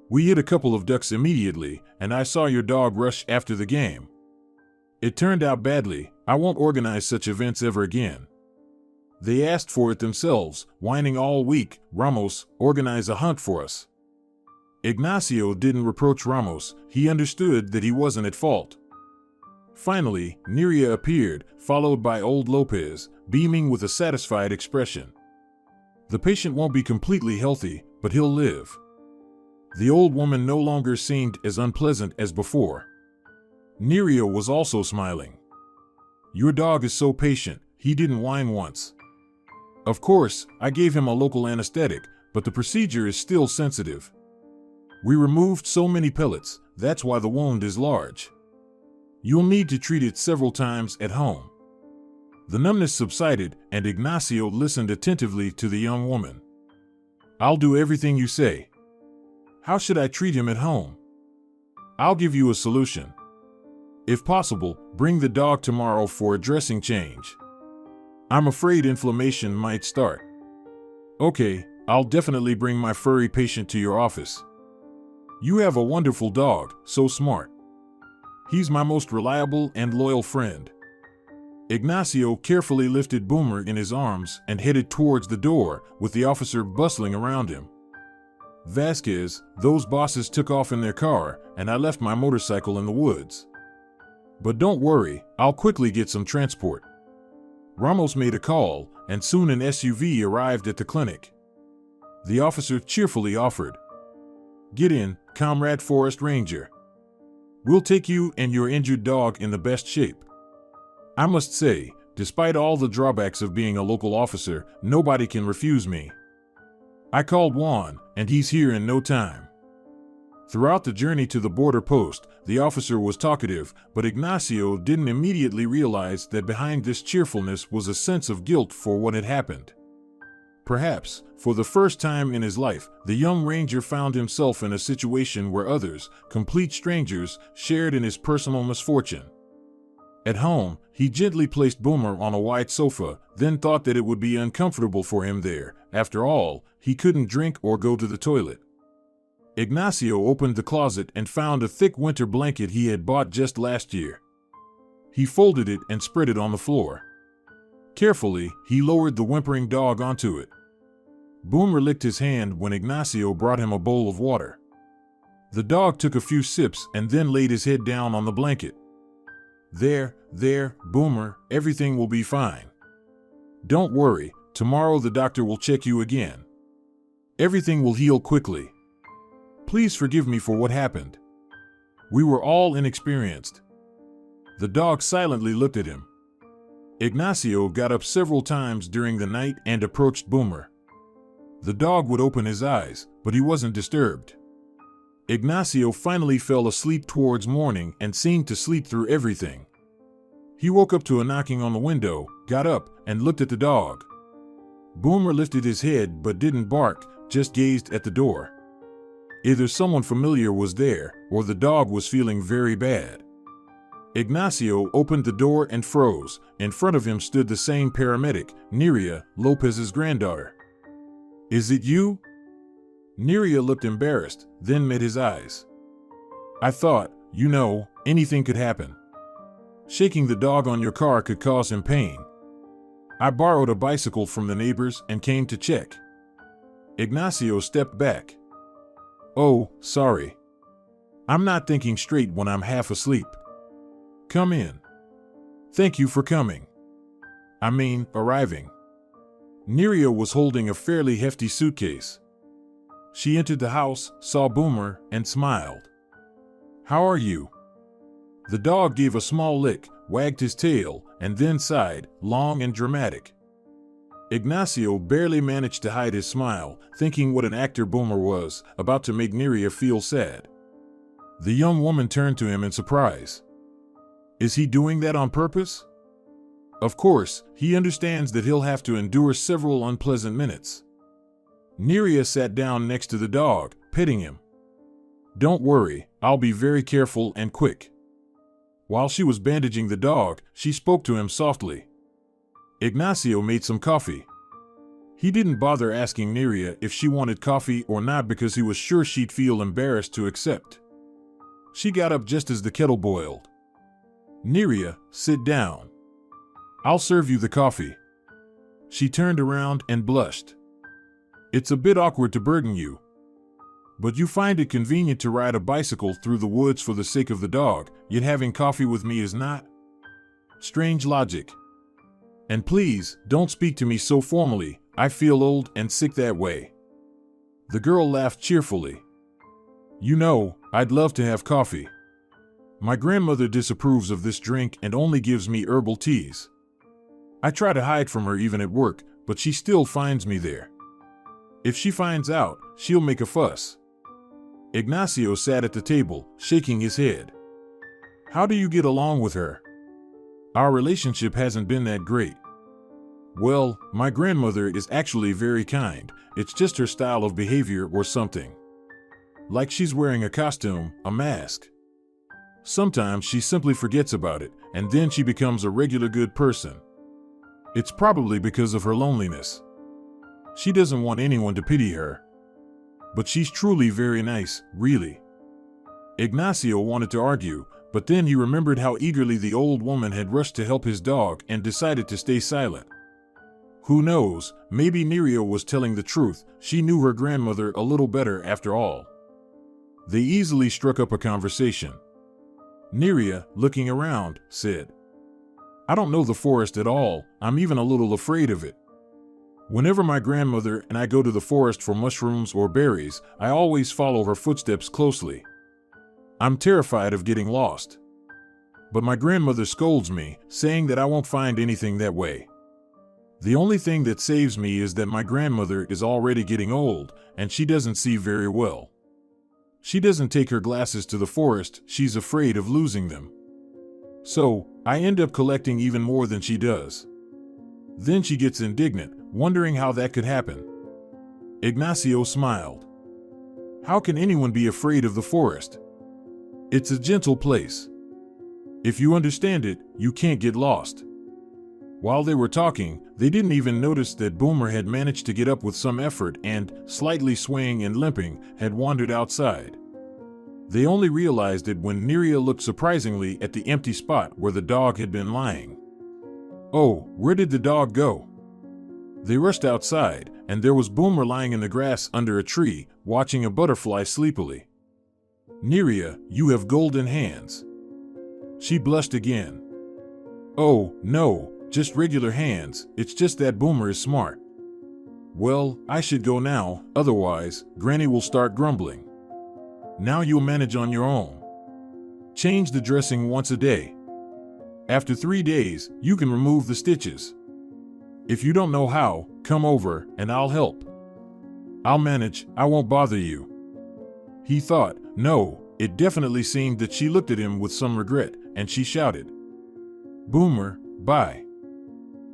We hit a couple of ducks immediately, and I saw your dog rush after the game. It turned out badly. I won't organize such events ever again. They asked for it themselves, whining all week. Ramos, organize a hunt for us. Ignacio didn't reproach Ramos. He understood that he wasn't at fault. Finally, Neria appeared, followed by old Lopez, beaming with a satisfied expression. The patient won't be completely healthy, but he'll live. The old woman no longer seemed as unpleasant as before. Neria was also smiling. Your dog is so patient, he didn't whine once. Of course, I gave him a local anesthetic, but the procedure is still sensitive. We removed so many pellets, that's why the wound is large. You'll need to treat it several times at home. The numbness subsided, and Ignacio listened attentively to the young woman. I'll do everything you say. How should I treat him at home? I'll give you a solution. If possible, bring the dog tomorrow for a dressing change. I'm afraid inflammation might start. Okay, I'll definitely bring my furry patient to your office. You have a wonderful dog, so smart. He's my most reliable and loyal friend. Ignacio carefully lifted Boomer in his arms and headed towards the door, with the officer bustling around him. Vasquez, those bosses took off in their car, and I left my motorcycle in the woods. But don't worry, I'll quickly get some transport. Ramos made a call, and soon an SUV arrived at the clinic. The officer cheerfully offered. Get in, Comrade Forest Ranger. We'll take you and your injured dog in the best shape. I must say, despite all the drawbacks of being a local officer, nobody can refuse me. I called Juan, and he's here in no time. Throughout the journey to the border post, the officer was talkative, but Ignacio didn't immediately realize that behind this cheerfulness was a sense of guilt for what had happened. Perhaps, for the first time in his life, the young ranger found himself in a situation where others, complete strangers, shared in his personal misfortune. At home, he gently placed Boomer on a wide sofa, then thought that it would be uncomfortable for him there. After all, he couldn't drink or go to the toilet. Ignacio opened the closet and found a thick winter blanket he had bought just last year. He folded it and spread it on the floor. Carefully, he lowered the whimpering dog onto it. Boomer licked his hand when Ignacio brought him a bowl of water. The dog took a few sips and then laid his head down on the blanket. There, Boomer, everything will be fine. Don't worry, tomorrow the doctor will check you again. Everything will heal quickly. Please forgive me for what happened. We were all inexperienced." The dog silently looked at him. Ignacio got up several times during the night and approached Boomer. The dog would open his eyes, but he wasn't disturbed. Ignacio finally fell asleep towards morning and seemed to sleep through everything. He woke up to a knocking on the window, got up, and looked at the dog. Boomer lifted his head but didn't bark, just gazed at the door. Either someone familiar was there, or the dog was feeling very bad. Ignacio opened the door and froze. In front of him stood the same paramedic, Neria, Lopez's granddaughter. "Is it you?" Neria looked embarrassed, then met his eyes. "I thought, anything could happen. Shaking the dog on your car could cause him pain. I borrowed a bicycle from the neighbors and came to check." Ignacio stepped back. "Oh, sorry. I'm not thinking straight when I'm half asleep. Come in." "Thank you for coming. Arriving." Neria was holding a fairly hefty suitcase. She entered the house, saw Boomer, and smiled. "How are you?" The dog gave a small lick, wagged his tail, and then sighed, long and dramatic. Ignacio barely managed to hide his smile, thinking what an actor Boomer was, about to make Neria feel sad. The young woman turned to him in surprise. Is he doing that on purpose? Of course, he understands that he'll have to endure several unpleasant minutes. Neria sat down next to the dog, petting him. "Don't worry, I'll be very careful and quick." While she was bandaging the dog, she spoke to him softly. Ignacio made some coffee. He didn't bother asking Neria if she wanted coffee or not because he was sure she'd feel embarrassed to accept. She got up just as the kettle boiled. "Neria, sit down. I'll serve you the coffee." She turned around and blushed. "It's a bit awkward to burden you. But you find it convenient to ride a bicycle through the woods for the sake of the dog, yet having coffee with me is not? Strange logic. And please, don't speak to me so formally, I feel old and sick that way." The girl laughed cheerfully. I'd love to have coffee. My grandmother disapproves of this drink and only gives me herbal teas. I try to hide from her even at work, but she still finds me there. If she finds out, she'll make a fuss. Ignacio sat at the table, shaking his head. "How do you get along with her?" "Our relationship hasn't been that great." "Well, my grandmother is actually very kind. It's just her style of behavior or something. Like she's wearing a costume, a mask. Sometimes she simply forgets about it, and then she becomes a regular good person. It's probably because of her loneliness. She doesn't want anyone to pity her. But she's truly very nice, really." Ignacio wanted to argue, but then he remembered how eagerly the old woman had rushed to help his dog and decided to stay silent. Who knows, maybe Neria was telling the truth. She knew her grandmother a little better after all. They easily struck up a conversation. Neria, looking around, said, "I don't know the forest at all. I'm even a little afraid of it. Whenever my grandmother and I go to the forest for mushrooms or berries, I always follow her footsteps closely. I'm terrified of getting lost. But my grandmother scolds me, saying that I won't find anything that way. The only thing that saves me is that my grandmother is already getting old, and she doesn't see very well. She doesn't take her glasses to the forest, she's afraid of losing them. So, I end up collecting even more than she does. Then she gets indignant, wondering how that could happen." Ignacio smiled. "How can anyone be afraid of the forest? It's a gentle place. If you understand it, you can't get lost." While they were talking, they didn't even notice that Boomer had managed to get up with some effort and, slightly swaying and limping, had wandered outside. They only realized it when Neria looked surprisingly at the empty spot where the dog had been lying. "Oh, where did the dog go?" They rushed outside, and there was Boomer lying in the grass under a tree, watching a butterfly sleepily. "Neria, you have golden hands." She blushed again. Oh, no, just regular hands. It's just that Boomer is smart. Well, I should go now, otherwise, Granny will start grumbling. Now you'll manage on your own. Change the dressing once a day. After 3 days, you can remove the stitches. If you don't know how, come over, and I'll help. I'll manage, I won't bother you. He thought. No, it definitely seemed that she looked at him with some regret, and she shouted, "Boomer, bye."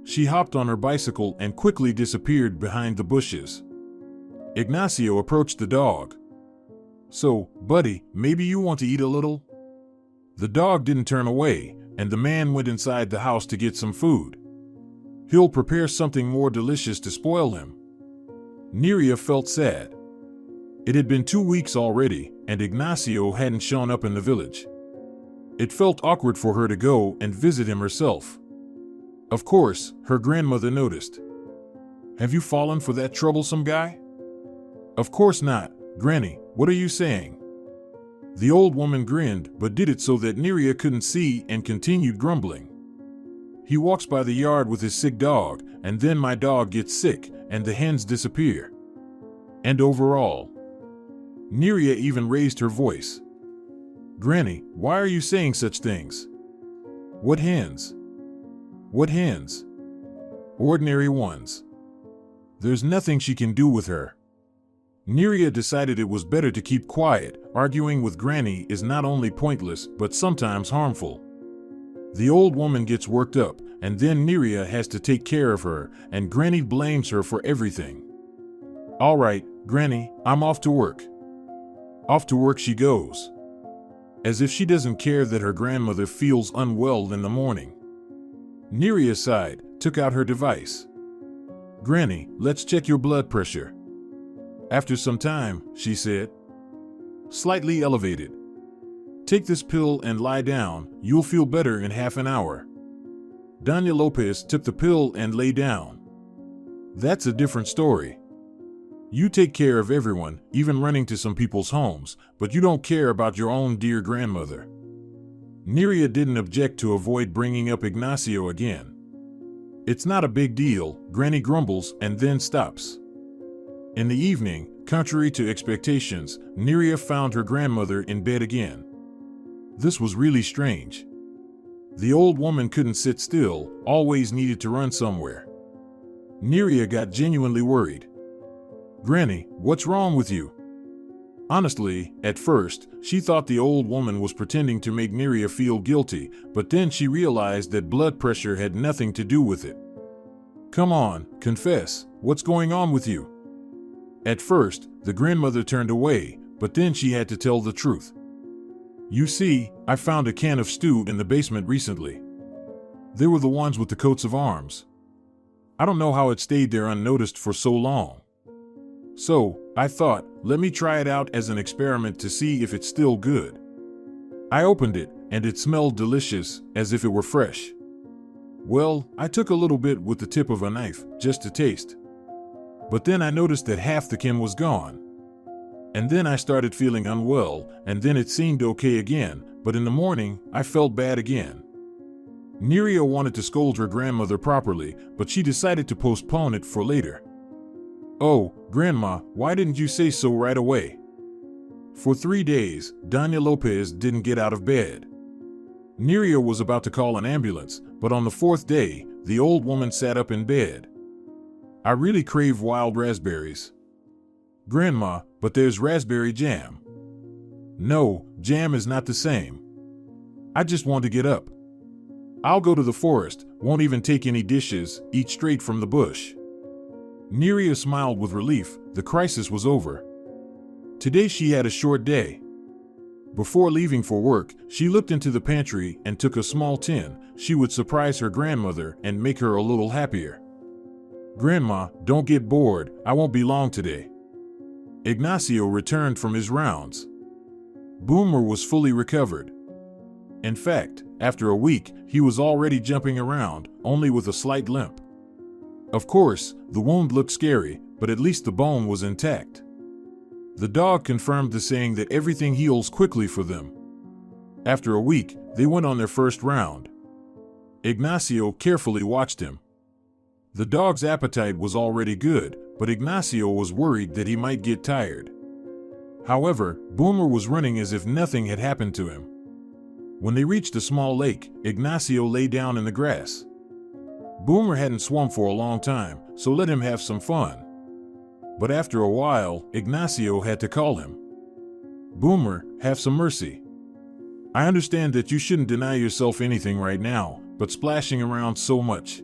She hopped on her bicycle and quickly disappeared behind the bushes. Ignacio approached the dog. "So, buddy, maybe you want to eat a little?" The dog didn't turn away, and the man went inside the house to get some food. He'll prepare something more delicious to spoil him. Neria felt sad. It had been 2 weeks already, and Ignacio hadn't shown up in the village. It felt awkward for her to go and visit him herself. Of course, her grandmother noticed. "Have you fallen for that troublesome guy?" "Of course not, Granny, what are you saying?" The old woman grinned, but did it so that Neria couldn't see and continued grumbling. "He walks by the yard with his sick dog, and then my dog gets sick, and the hens disappear. And overall..." Neria even raised her voice. "Granny, why are you saying such things? What hens? What hens? Ordinary ones. There's nothing she can do with her." Neria decided it was better to keep quiet. Arguing with Granny is not only pointless, but sometimes harmful. The old woman gets worked up, and then Neria has to take care of her, and Granny blames her for everything. "All right, Granny, I'm off to work." Off to work she goes. As if she doesn't care that her grandmother feels unwell in the morning. Neria sighed, took out her device. "Granny, let's check your blood pressure." After some time, she said. "Slightly elevated. Take this pill and lie down, you'll feel better in half an hour." Doña Lopez took the pill and lay down. "That's a different story. You take care of everyone, even running to some people's homes, but you don't care about your own dear grandmother." Neria didn't object to avoid bringing up Ignacio again. "It's not a big deal," Granny grumbles and then stops. In the evening, contrary to expectations, Neria found her grandmother in bed again. This was really strange. The old woman couldn't sit still, always needed to run somewhere. Neria got genuinely worried. "Granny, what's wrong with you?" Honestly, at first, she thought the old woman was pretending to make Neria feel guilty, but then she realized that blood pressure had nothing to do with it. "Come on, confess, what's going on with you?" At first, the grandmother turned away, but then she had to tell the truth. "You see, I found a can of stew in the basement recently. They were the ones with the coats of arms. I don't know how it stayed there unnoticed for so long. So, I thought, let me try it out as an experiment to see if it's still good. I opened it, and it smelled delicious, as if it were fresh. Well, I took a little bit with the tip of a knife, just to taste. But then I noticed that half the can was gone. And then I started feeling unwell, and then it seemed okay again, but in the morning, I felt bad again." Neria wanted to scold her grandmother properly, but she decided to postpone it for later. "Oh, Grandma, why didn't you say so right away?" For 3 days, Doña Lopez didn't get out of bed. Neria was about to call an ambulance, but on the 4th day, the old woman sat up in bed. "I really crave wild raspberries." "Grandma, but there's raspberry jam." "No, jam is not the same. I just want to get up. I'll go to the forest, won't even take any dishes, eat straight from the bush." Neria smiled with relief. The crisis was over. Today she had a short day. Before leaving for work, she looked into the pantry and took a small tin. She would surprise her grandmother and make her a little happier. "Grandma, don't get bored, I won't be long today." Ignacio returned from his rounds. Boomer was fully recovered. In fact, after a week, he was already jumping around, only with a slight limp. Of course, the wound looked scary, but at least the bone was intact. The dog confirmed the saying that everything heals quickly for them. After a week, they went on their first round. Ignacio carefully watched him. The dog's appetite was already good, but Ignacio was worried that he might get tired. However, Boomer was running as if nothing had happened to him. When they reached a small lake, Ignacio lay down in the grass. Boomer hadn't swum for a long time, so let him have some fun. But after a while, Ignacio had to call him. Boomer, have some mercy. I understand that you shouldn't deny yourself anything right now, but splashing around so much.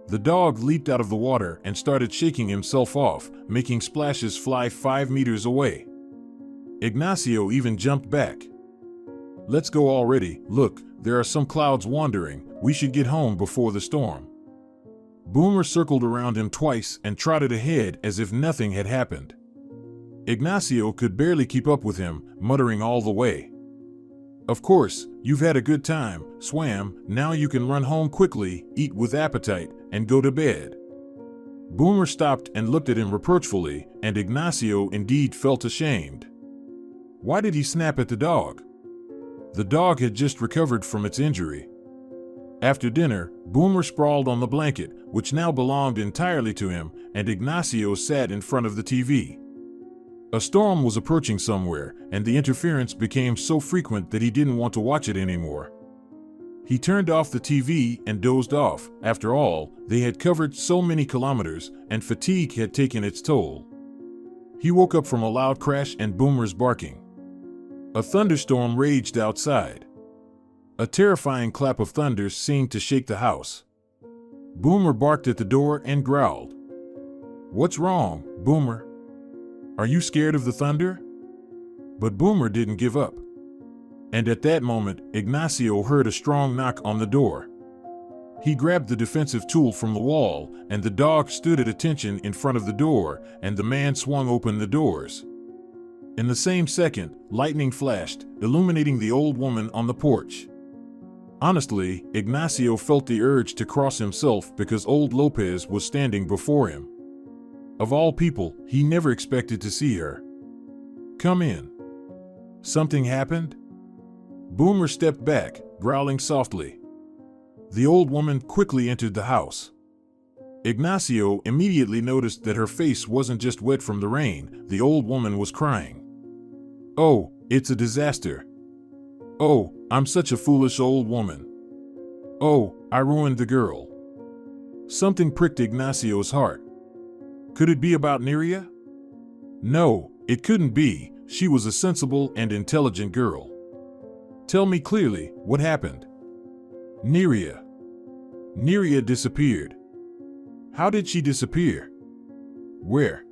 The dog leaped out of the water and started shaking himself off, making splashes fly 5 meters away. Ignacio even jumped back. Let's go already. Look, there are some clouds wandering. We should get home before the storm. Boomer circled around him twice and trotted ahead as if nothing had happened. Ignacio could barely keep up with him, muttering all the way. Of course, you've had a good time, swam, now you can run home quickly, eat with appetite, and go to bed. Boomer stopped and looked at him reproachfully, and Ignacio indeed felt ashamed. Why did he snap at the dog? The dog had just recovered from its injury. After dinner, Boomer sprawled on the blanket, which now belonged entirely to him, and Ignacio sat in front of the TV. A storm was approaching somewhere, and the interference became so frequent that he didn't want to watch it anymore. He turned off the TV and dozed off. After all, they had covered so many kilometers, and fatigue had taken its toll. He woke up from a loud crash and Boomer's barking. A thunderstorm raged outside. A terrifying clap of thunder seemed to shake the house. Boomer barked at the door and growled. What's wrong, Boomer? Are you scared of the thunder? But Boomer didn't give up. And at that moment, Ignacio heard a strong knock on the door. He grabbed the defensive tool from the wall, and the dog stood at attention in front of the door, and the man swung open the doors. In the same second, lightning flashed, illuminating the old woman on the porch. Honestly, Ignacio felt the urge to cross himself because old Lopez was standing before him. Of all people, he never expected to see her. Come in. Something happened? Boomer stepped back, growling softly. The old woman quickly entered the house. Ignacio immediately noticed that her face wasn't just wet from the rain, the old woman was crying. Oh, it's a disaster. Oh, I'm such a foolish old woman. Oh, I ruined the girl. Something pricked Ignacio's heart. Could it be about Neria? No, it couldn't be. She was a sensible and intelligent girl. Tell me clearly, what happened? Neria. Neria disappeared. How did she disappear? Where?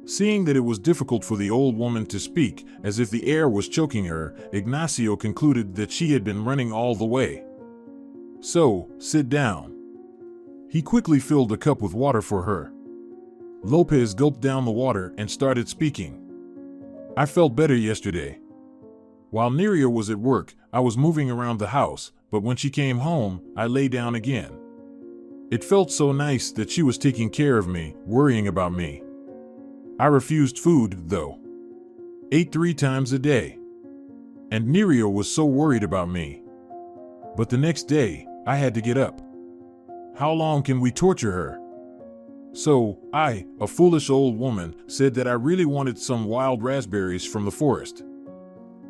Seeing that it was difficult for the old woman to speak, as if the air was choking her, Ignacio concluded that she had been running all the way. So, sit down. He quickly filled a cup with water for her. Lopez gulped down the water and started speaking. I felt better yesterday. While Neria was at work, I was moving around the house, but when she came home, I lay down again. It felt so nice that she was taking care of me, worrying about me. I refused food, though. Ate 3 times a day. And Neria was so worried about me. But the next day, I had to get up. How long can we torture her? So, I, a foolish old woman, said that I really wanted some wild raspberries from the forest.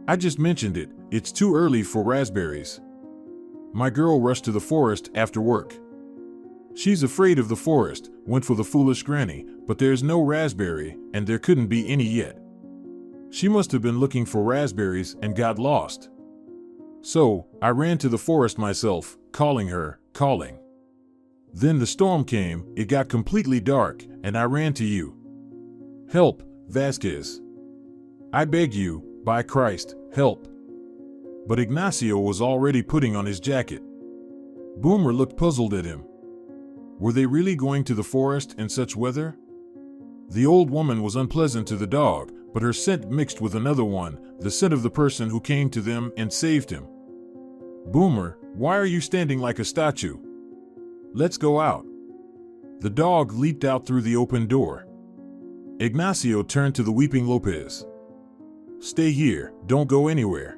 I just mentioned it, it's too early for raspberries. My girl rushed to the forest after work. She's afraid of the forest, went for the foolish granny, but there's no raspberry, and there couldn't be any yet. She must have been looking for raspberries and got lost. So, I ran to the forest myself, calling her, calling. Then the storm came, it got completely dark, and I ran to you. Help, Vasquez. I beg you, by Christ, help. But Ignacio was already putting on his jacket. Boomer looked puzzled at him. Were they really going to the forest in such weather? The old woman was unpleasant to the dog, but her scent mixed with another one, the scent of the person who came to them and saved him. Boomer, why are you standing like a statue? Let's go out. The dog leaped out through the open door. Ignacio turned to the weeping Lopez. Stay here, don't go anywhere.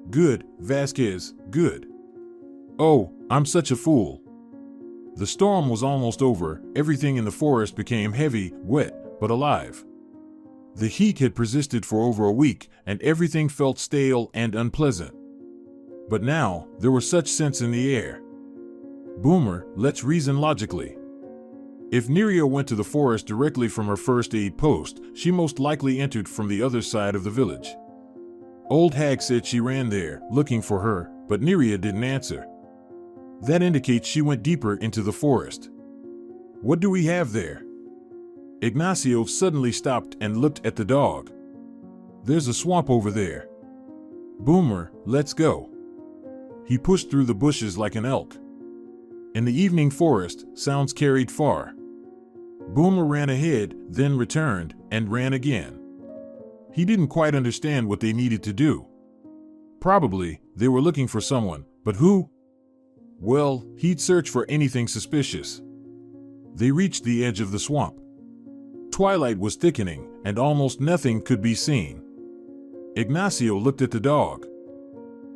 Good, Vasquez, good. Oh, I'm such a fool. The storm was almost over. Everything in the forest became heavy, wet, but alive. The heat had persisted for over a week, and everything felt stale and unpleasant. But now, there was such scents in the air. Boomer, let's reason logically. If Neria went to the forest directly from her first aid post, she most likely entered from the other side of the village. Old Hag said she ran there, looking for her, but Neria didn't answer. That indicates she went deeper into the forest. What do we have there? Ignacio suddenly stopped and looked at the dog. There's a swamp over there. Boomer, let's go. He pushed through the bushes like an elk. In the evening forest, sounds carried far. Boomer ran ahead, then returned, and ran again. He didn't quite understand what they needed to do. Probably, they were looking for someone, but who? Well, he'd search for anything suspicious. They reached the edge of the swamp. Twilight was thickening, and almost nothing could be seen. Ignacio looked at the dog.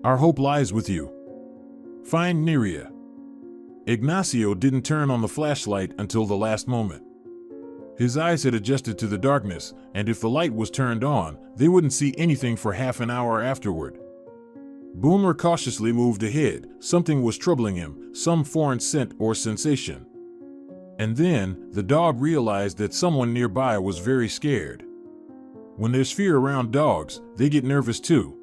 Our hope lies with you. Find Neria. Ignacio didn't turn on the flashlight until the last moment. His eyes had adjusted to the darkness, and if the light was turned on, they wouldn't see anything for half an hour afterward. Boomer cautiously moved ahead. Something was troubling him, some foreign scent or sensation. And then, the dog realized that someone nearby was very scared. When there's fear around dogs, they get nervous too.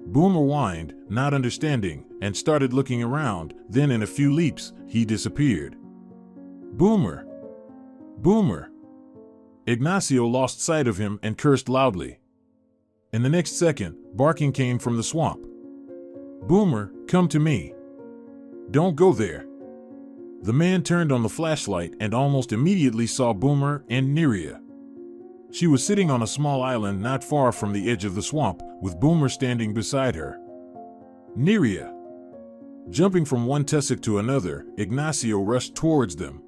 Boomer whined, not understanding, and started looking around. Then in a few leaps, he disappeared. Boomer! Boomer! Ignacio lost sight of him and cursed loudly. In the next second, barking came from the swamp. Boomer, come to me. Don't go there. The man turned on the flashlight and almost immediately saw Boomer and Neria. She was sitting on a small island not far from the edge of the swamp, with Boomer standing beside her. Neria! Jumping from one tussock to another, Ignacio rushed towards them.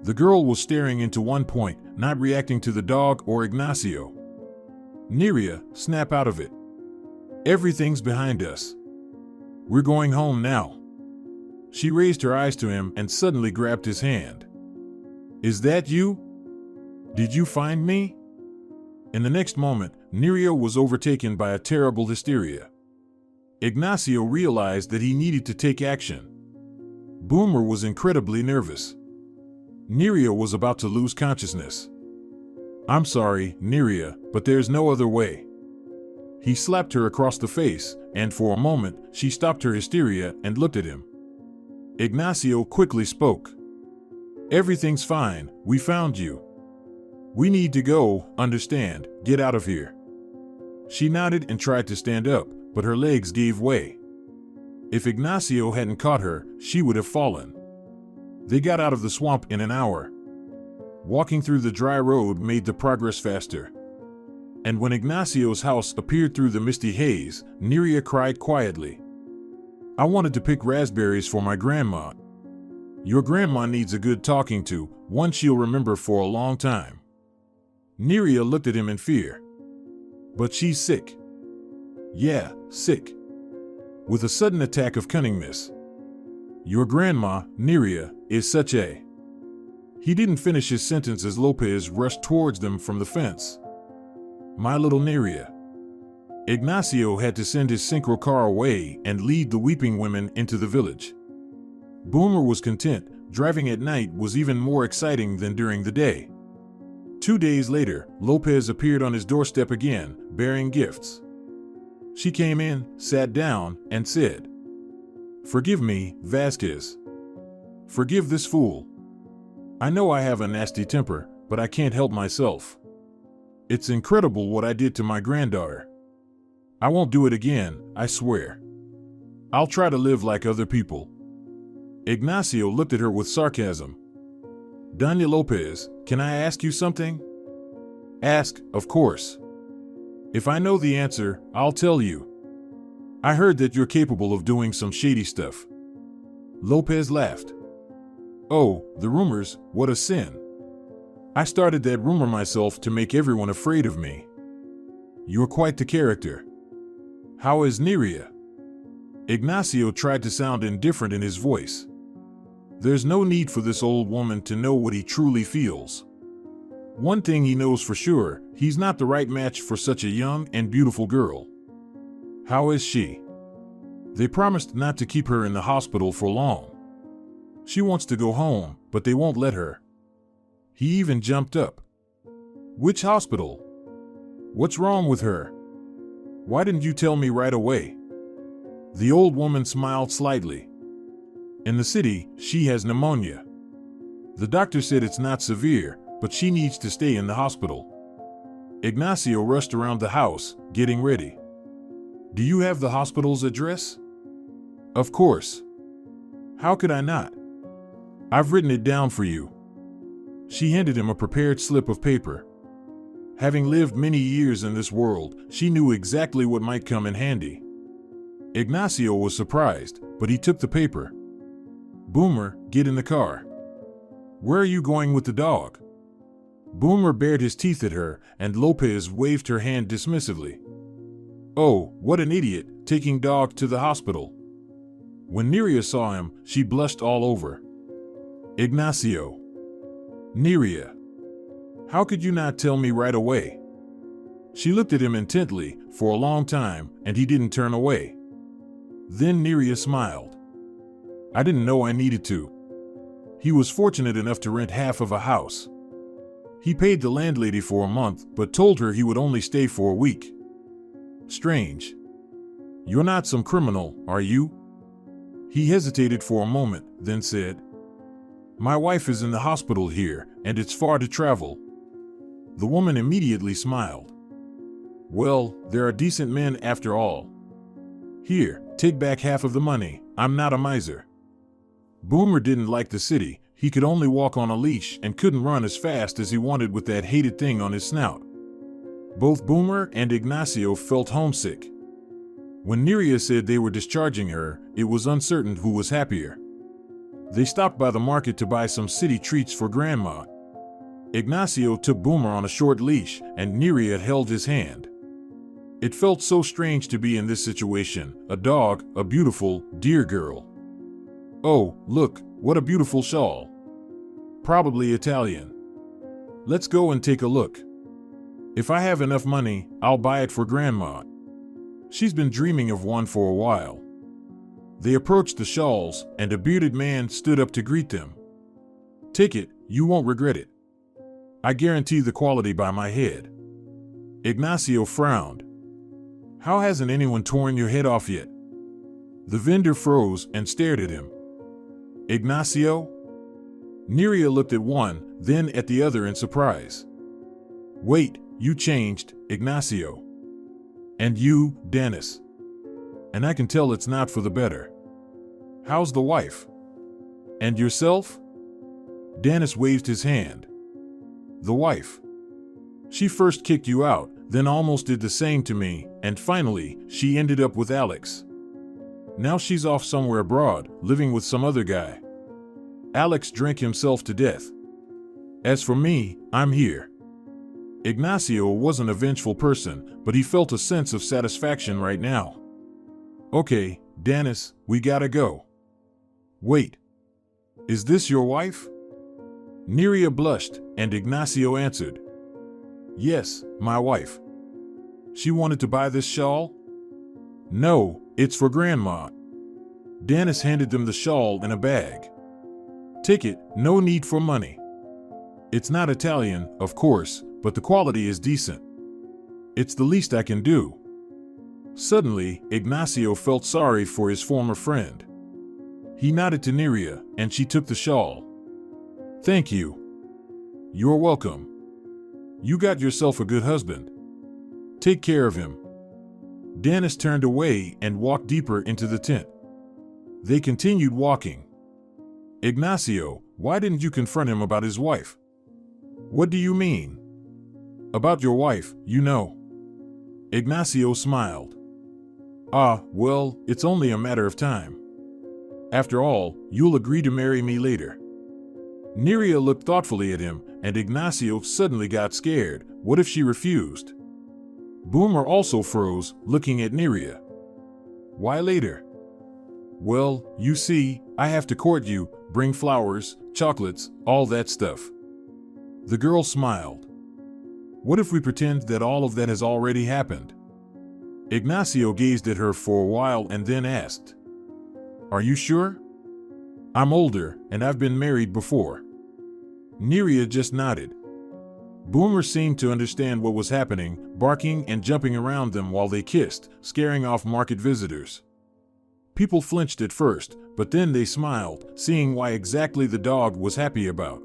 The girl was staring into one point, not reacting to the dog or Ignacio. Neria, snap out of it. Everything's behind us. We're going home now. She raised her eyes to him and suddenly grabbed his hand. Is that you? Did you find me? In the next moment, Neria was overtaken by a terrible hysteria. Ignacio realized that he needed to take action. Boomer was incredibly nervous. Neria was about to lose consciousness. I'm sorry, Neria, but there's no other way. He slapped her across the face, and for a moment, she stopped her hysteria and looked at him. Ignacio quickly spoke. Everything's fine, we found you. We need to go, understand, get out of here. She nodded and tried to stand up, but her legs gave way. If Ignacio hadn't caught her, she would have fallen. They got out of the swamp in an hour. Walking through the dry road made the progress faster. And when Ignacio's house appeared through the misty haze, Neria cried quietly. I wanted to pick raspberries for my grandma. Your grandma needs a good talking to, one she'll remember for a long time. Neria looked at him in fear. But she's sick. Yeah, sick. With a sudden attack of cunningness. Your grandma, Neria, is such a... He didn't finish his sentence as Lopez rushed towards them from the fence. My little Neria. Ignacio had to send his synchro car away and lead the weeping women into the village. Boomer was content. Driving at night was even more exciting than during the day. 2 days later, Lopez appeared on his doorstep again, bearing gifts. She came in, sat down, and said, Forgive me, Vasquez. Forgive this fool. I know I have a nasty temper, but I can't help myself. It's incredible what I did to my granddaughter. I won't do it again, I swear. I'll try to live like other people. Ignacio looked at her with sarcasm. Doña Lopez, can I ask you something? Ask, of course. If I know the answer, I'll tell you. I heard that you're capable of doing some shady stuff. Lopez laughed. Oh, the rumors, what a sin. I started that rumor myself to make everyone afraid of me. You're quite the character. How is Neria? Ignacio tried to sound indifferent in his voice. There's no need for this old woman to know what he truly feels. One thing he knows for sure, he's not the right match for such a young and beautiful girl. How is she? They promised not to keep her in the hospital for long. She wants to go home, but they won't let her. He even jumped up. Which hospital? What's wrong with her? Why didn't you tell me right away? The old woman smiled slightly. In the city, she has pneumonia. The doctor said it's not severe, but she needs to stay in the hospital. Ignacio rushed around the house, getting ready. Do you have the hospital's address? Of course. How could I not? I've written it down for you. She handed him a prepared slip of paper. Having lived many years in this world, she knew exactly what might come in handy. Ignacio was surprised, but he took the paper. Boomer, get in the car. Where are you going with the dog? Boomer bared his teeth at her, and Lopez waved her hand dismissively. Oh, what an idiot, taking dog to the hospital. When Neria saw him, she blushed all over. Ignacio. Neria. How could you not tell me right away? She looked at him intently for a long time, and he didn't turn away. Then Neria smiled. I didn't know I needed to. He was fortunate enough to rent half of a house. He paid the landlady for a month, but told her he would only stay for a week. Strange. You're not some criminal, are you? He hesitated for a moment, then said, My wife is in the hospital here, and it's far to travel. The woman immediately smiled. Well, there are decent men after all. Here, take back half of the money. I'm not a miser. Boomer didn't like the city. He could only walk on a leash and couldn't run as fast as he wanted with that hated thing on his snout. Both Boomer and Ignacio felt homesick. When Neria said they were discharging her, it was uncertain who was happier. They stopped by the market to buy some city treats for Grandma. Ignacio took Boomer on a short leash, and Neria held his hand. It felt so strange to be in this situation, a dog, a beautiful, dear girl. Oh, look, what a beautiful shawl. Probably Italian. Let's go and take a look. If I have enough money, I'll buy it for Grandma. She's been dreaming of one for a while. They approached the shawls, and a bearded man stood up to greet them. Take it, you won't regret it. I guarantee the quality by my head. Ignacio frowned. How hasn't anyone torn your head off yet? The vendor froze and stared at him. Ignacio? Neria looked at one, then at the other in surprise. Wait, you changed, Ignacio. And you, Dennis. And I can tell it's not for the better. How's the wife? And yourself? Dennis waved his hand. The wife. She first kicked you out, then almost did the same to me, and finally, she ended up with Alex. Now she's off somewhere abroad, living with some other guy. Alex drank himself to death. As for me, I'm here. Ignacio wasn't a vengeful person, but he felt a sense of satisfaction right now. Okay, Dennis, we gotta go. Wait. Is this your wife? Neria blushed, and Ignacio answered. Yes, my wife. She wanted to buy this shawl? No, it's for Grandma. Dennis handed them the shawl in a bag. Take it, no need for money. It's not Italian, of course, but the quality is decent. It's the least I can do. Suddenly, Ignacio felt sorry for his former friend. He nodded to Neria, and she took the shawl. Thank you. You're welcome. You got yourself a good husband. Take care of him. Dennis turned away and walked deeper into the tent. They continued walking. Ignacio, why didn't you confront him about his wife? What do you mean? About your wife, you know. Ignacio smiled. Ah, well, it's only a matter of time. After all, you'll agree to marry me later. Neria looked thoughtfully at him, and Ignacio suddenly got scared. What if she refused? Boomer also froze, looking at Neria. Why later? Well, you see, I have to court you, bring flowers, chocolates, all that stuff. The girl smiled. What if we pretend that all of that has already happened? Ignacio gazed at her for a while and then asked, Are you sure? I'm older, and I've been married before. Neria just nodded. Boomer seemed to understand what was happening, barking and jumping around them while they kissed, scaring off market visitors. People flinched at first, but then they smiled, seeing why exactly the dog was happy about.